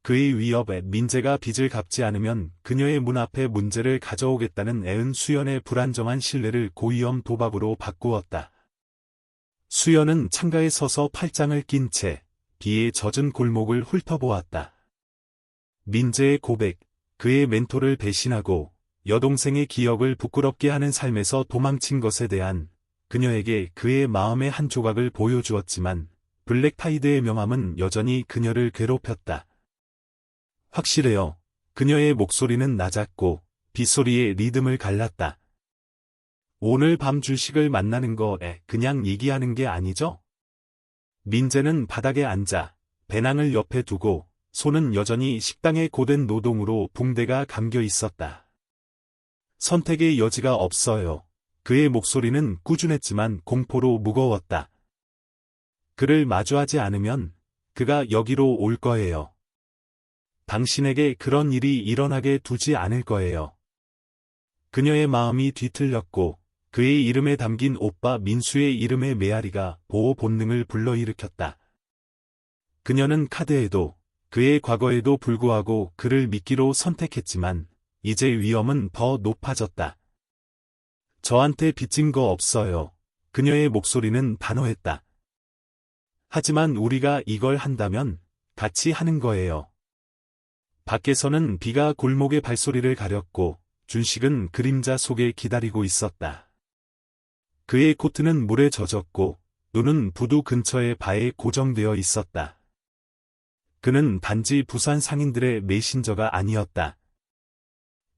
그의 위협에 민재가 빚을 갚지 않으면 그녀의 문 앞에 문제를 가져오겠다는 애은 수연의 불안정한 신뢰를 고위험 도박으로 바꾸었다. 수연은 창가에 서서 팔짱을 낀 채 비에 젖은 골목을 훑어보았다. 민재의 고백, 그의 멘토를 배신하고 여동생의 기억을 부끄럽게 하는 삶에서 도망친 것에 대한 그녀에게 그의 마음의 한 조각을 보여주었지만 블랙타이드의 명함은 여전히 그녀를 괴롭혔다. 확실해요. 그녀의 목소리는 낮았고 빗소리에 리듬을 갈랐다. 오늘 밤 준식을 만나는 거에 그냥 얘기하는 게 아니죠? 민재는 바닥에 앉아 배낭을 옆에 두고 손은 여전히 식당의 고된 노동으로 붕대가 감겨 있었다. 선택의 여지가 없어요. 그의 목소리는 꾸준했지만 공포로 무거웠다. 그를 마주하지 않으면 그가 여기로 올 거예요. 당신에게 그런 일이 일어나게 두지 않을 거예요. 그녀의 마음이 뒤틀렸고 그의 이름에 담긴 오빠 민수의 이름의 메아리가 보호 본능을 불러일으켰다. 그녀는 카드에도 그의 과거에도 불구하고 그를 믿기로 선택했지만 이제 위험은 더 높아졌다. 저한테 빚진 거 없어요. 그녀의 목소리는 단호했다. 하지만 우리가 이걸 한다면 같이 하는 거예요. 밖에서는 비가 골목의 발소리를 가렸고 준식은 그림자 속에 기다리고 있었다. 그의 코트는 물에 젖었고 눈은 부두 근처의 바에 고정되어 있었다. 그는 단지 부산 상인들의 메신저가 아니었다.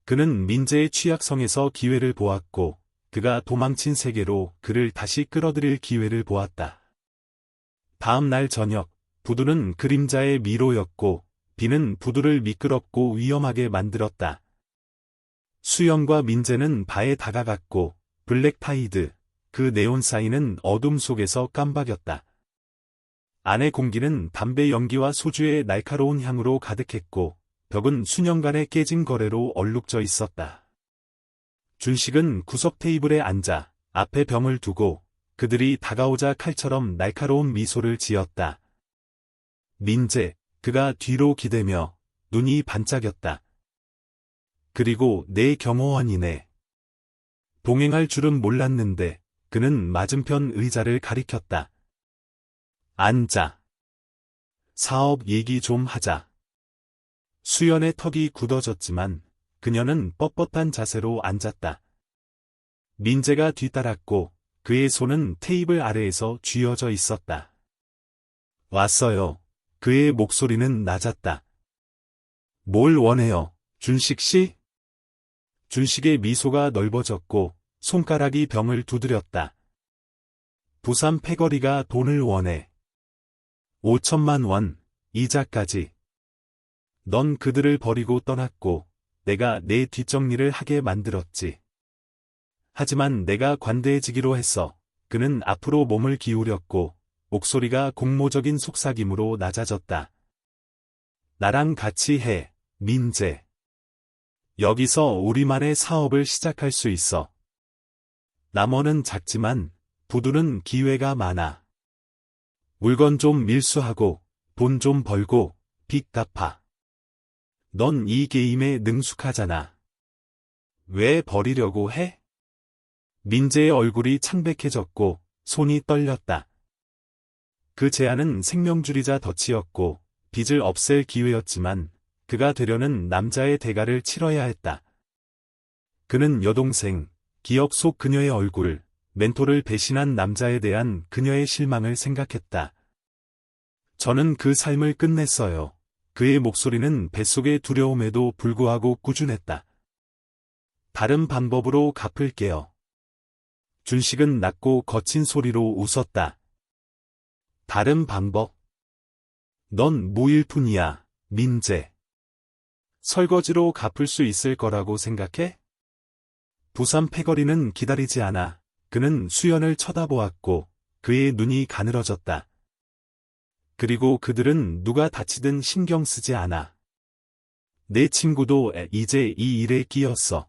그는 민재의 취약성에서 기회를 보았고 그가 도망친 세계로 그를 다시 끌어들일 기회를 보았다. 다음 날 저녁, 부두는 그림자의 미로였고 비는 부두를 미끄럽고 위험하게 만들었다. 수영과 민재는 바에 다가갔고 블랙타이드, 그 네온사인은 어둠 속에서 깜박였다. 안의 공기는 담배 연기와 소주의 날카로운 향으로 가득했고 벽은 수년간의 깨진 거래로 얼룩져 있었다. 준식은 구석 테이블에 앉아 앞에 병을 두고 그들이 다가오자 칼처럼 날카로운 미소를 지었다. 민재, 그가 뒤로 기대며 눈이 반짝였다. 그리고 내 경호원이네. 동행할 줄은 몰랐는데 그는 맞은편 의자를 가리켰다. 앉아. 사업 얘기 좀 하자. 수연의 턱이 굳어졌지만 그녀는 뻣뻣한 자세로 앉았다. 민재가 뒤따랐고 그의 손은 테이블 아래에서 쥐어져 있었다. 왔어요. 그의 목소리는 낮았다. 뭘 원해요, 준식 씨? 준식의 미소가 넓어졌고 손가락이 병을 두드렸다. 부산 패거리가 돈을 원해. 5천만 원, 이자까지. 넌 그들을 버리고 떠났고 내가 내 뒷정리를 하게 만들었지. 하지만 내가 관대해지기로 했어. 그는 앞으로 몸을 기울였고 목소리가 공모적인 속삭임으로 낮아졌다. 나랑 같이 해, 민재. 여기서 우리만의 사업을 시작할 수 있어. 남원은 작지만 부두는 기회가 많아. 물건 좀 밀수하고 돈 좀 벌고 빚 갚아. 넌 이 게임에 능숙하잖아. 왜 버리려고 해? 민재의 얼굴이 창백해졌고 손이 떨렸다. 그 제안은 생명줄이자 덫이었고 빚을 없앨 기회였지만 그가 되려는 남자의 대가를 치러야 했다. 그는 여동생, 기억 속 그녀의 얼굴, 멘토를 배신한 남자에 대한 그녀의 실망을 생각했다. 저는 그 삶을 끝냈어요. 그의 목소리는 뱃속의 두려움에도 불구하고 꾸준했다. 다른 방법으로 갚을게요. 준식은 낮고 거친 소리로 웃었다. 다른 방법? 넌 무일 뿐이야, 민재. 설거지로 갚을 수 있을 거라고 생각해? 부산 패거리는 기다리지 않아. 그는 수연을 쳐다보았고 그의 눈이 가늘어졌다. 그리고 그들은 누가 다치든 신경 쓰지 않아. 내 친구도 이제 이 일에 끼었어.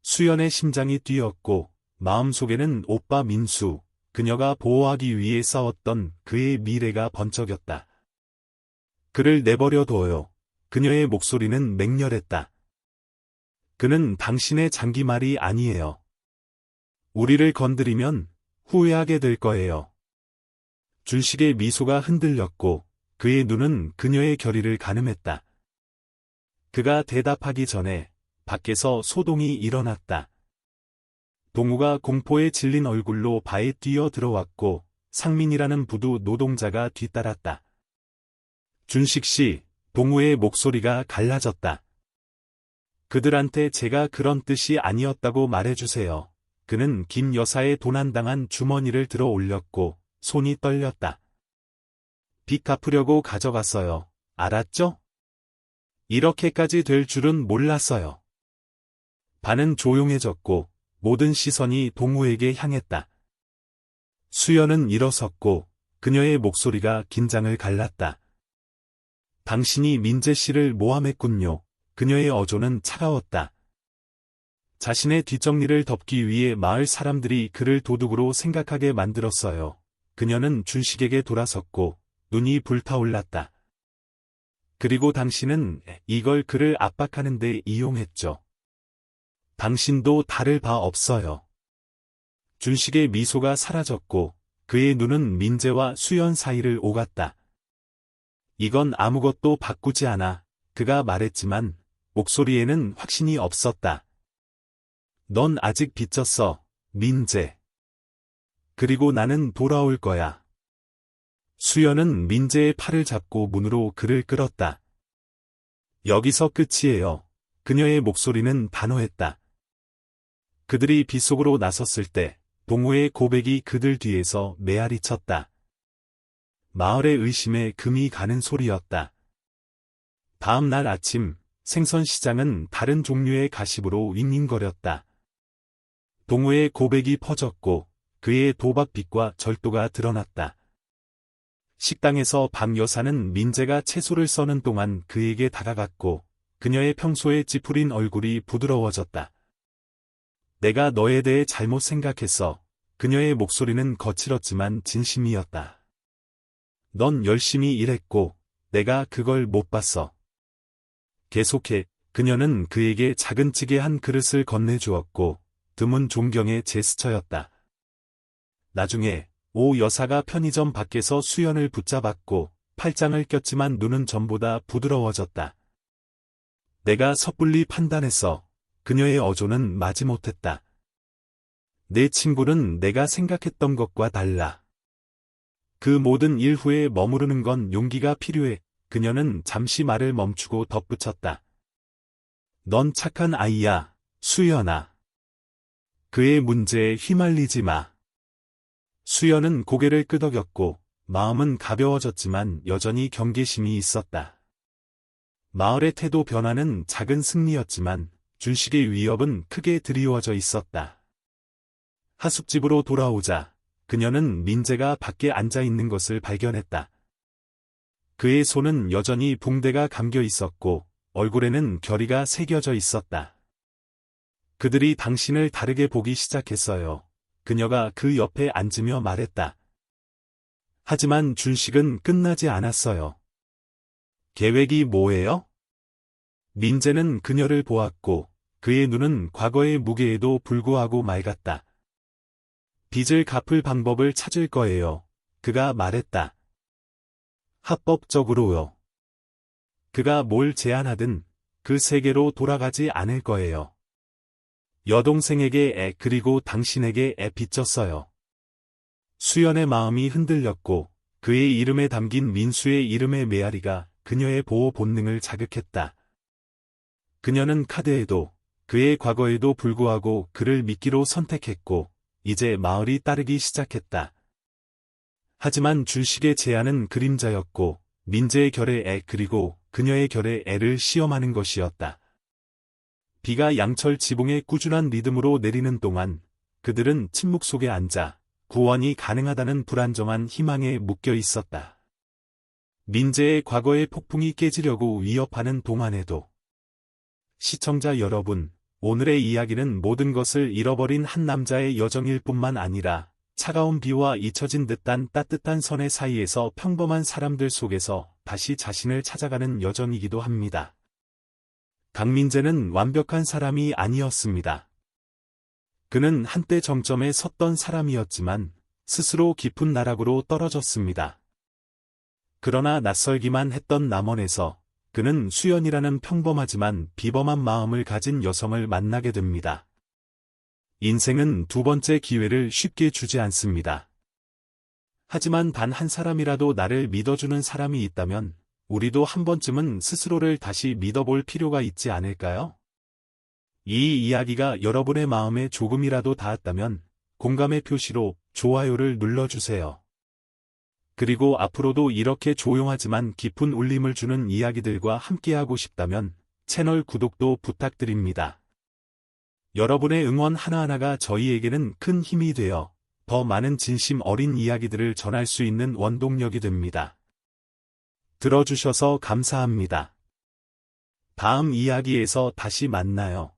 수연의 심장이 뛰었고 마음속에는 오빠 민수, 그녀가 보호하기 위해 싸웠던 그의 미래가 번쩍였다. 그를 내버려 둬요. 그녀의 목소리는 맹렬했다. 그는 당신의 장기말이 아니에요. 우리를 건드리면 후회하게 될 거예요. 준식의 미소가 흔들렸고 그의 눈은 그녀의 결의를 가늠했다. 그가 대답하기 전에 밖에서 소동이 일어났다. 동우가 공포에 질린 얼굴로 바에 뛰어 들어왔고 상민이라는 부두 노동자가 뒤따랐다. 준식 씨, 동우의 목소리가 갈라졌다. 그들한테 제가 그런 뜻이 아니었다고 말해주세요. 그는 김 여사의 도난당한 주머니를 들어 올렸고 손이 떨렸다. 빚 갚으려고 가져갔어요. 알았죠? 이렇게까지 될 줄은 몰랐어요. 반은 조용해졌고 모든 시선이 동우에게 향했다. 수연은 일어섰고 그녀의 목소리가 긴장을 갈랐다. 당신이 민재 씨를 모함했군요. 그녀의 어조는 차가웠다. 자신의 뒷정리를 덮기 위해 마을 사람들이 그를 도둑으로 생각하게 만들었어요. 그녀는 준식에게 돌아섰고 눈이 불타올랐다. 그리고 당신은 이걸 그를 압박하는 데 이용했죠. 당신도 다를 바 없어요. 준식의 미소가 사라졌고 그의 눈은 민재와 수연 사이를 오갔다. 이건 아무것도 바꾸지 않아. 그가 말했지만 목소리에는 확신이 없었다. 넌 아직 빚졌어, 민재. 그리고 나는 돌아올 거야. 수연은 민재의 팔을 잡고 문으로 그를 끌었다. 여기서 끝이에요. 그녀의 목소리는 단호했다. 그들이 빗속으로 나섰을 때 동호의 고백이 그들 뒤에서 메아리 쳤다. 마을의 의심에 금이 가는 소리였다. 다음 날 아침, 생선시장은 다른 종류의 가십으로 윙윙거렸다. 동호의 고백이 퍼졌고 그의 도박빚과 절도가 드러났다. 식당에서 박 여사는 민재가 채소를 써는 동안 그에게 다가갔고 그녀의 평소에 찌푸린 얼굴이 부드러워졌다. 내가 너에 대해 잘못 생각했어. 그녀의 목소리는 거칠었지만 진심이었다. 넌 열심히 일했고 내가 그걸 못 봤어. 계속해. 그녀는 그에게 작은 찌개 한 그릇을 건네주었고 드문 존경의 제스처였다. 나중에 오 여사가 편의점 밖에서 수연을 붙잡았고 팔짱을 꼈지만 눈은 전보다 부드러워졌다. 내가 섣불리 판단했어. 그녀의 어조는 마지못했다. 내 친구는 내가 생각했던 것과 달라. 그 모든 일 후에 머무르는 건 용기가 필요해. 그녀는 잠시 말을 멈추고 덧붙였다. 넌 착한 아이야, 수연아. 그의 문제에 휘말리지 마. 수연은 고개를 끄덕였고 마음은 가벼워졌지만 여전히 경계심이 있었다. 마을의 태도 변화는 작은 승리였지만 준식의 위협은 크게 드리워져 있었다. 하숙집으로 돌아오자 그녀는 민재가 밖에 앉아 있는 것을 발견했다. 그의 손은 여전히 붕대가 감겨 있었고 얼굴에는 결의가 새겨져 있었다. 그들이 당신을 다르게 보기 시작했어요. 그녀가 그 옆에 앉으며 말했다. 하지만 준식은 끝나지 않았어요. 계획이 뭐예요? 민재는 그녀를 보았고 그의 눈은 과거의 무게에도 불구하고 맑았다. 빚을 갚을 방법을 찾을 거예요. 그가 말했다. 합법적으로요. 그가 뭘 제안하든 그 세계로 돌아가지 않을 거예요. 여동생에게 그리고 당신에게 빚졌어요. 수연의 마음이 흔들렸고 그의 이름에 담긴 민수의 이름의 메아리가 그녀의 보호 본능을 자극했다. 그녀는 카드에도 그의 과거에도 불구하고 그를 믿기로 선택했고 이제 마을이 따르기 시작했다. 하지만 준식의 제안은 그림자였고 민재의 결에 그리고 그녀의 결에 애를 시험하는 것이었다. 비가 양철 지붕에 꾸준한 리듬으로 내리는 동안 그들은 침묵 속에 앉아 구원이 가능하다는 불안정한 희망에 묶여 있었다. 민재의 과거의 폭풍이 깨지려고 위협하는 동안에도. 시청자 여러분, 오늘의 이야기는 모든 것을 잃어버린 한 남자의 여정일 뿐만 아니라 차가운 비와 잊혀진 듯한 따뜻한 선의 사이에서 평범한 사람들 속에서 다시 자신을 찾아가는 여정이기도 합니다. 강민재는 완벽한 사람이 아니었습니다. 그는 한때 정점에 섰던 사람이었지만 스스로 깊은 나락으로 떨어졌습니다. 그러나 낯설기만 했던 남원에서 그는 수연이라는 평범하지만 비범한 마음을 가진 여성을 만나게 됩니다. 인생은 두 번째 기회를 쉽게 주지 않습니다. 하지만 단 한 사람이라도 나를 믿어주는 사람이 있다면 우리도 한 번쯤은 스스로를 다시 믿어볼 필요가 있지 않을까요? 이 이야기가 여러분의 마음에 조금이라도 닿았다면 공감의 표시로 좋아요를 눌러주세요. 그리고 앞으로도 이렇게 조용하지만 깊은 울림을 주는 이야기들과 함께하고 싶다면 채널 구독도 부탁드립니다. 여러분의 응원 하나하나가 저희에게는 큰 힘이 되어 더 많은 진심 어린 이야기들을 전할 수 있는 원동력이 됩니다. 들어주셔서 감사합니다. 다음 이야기에서 다시 만나요.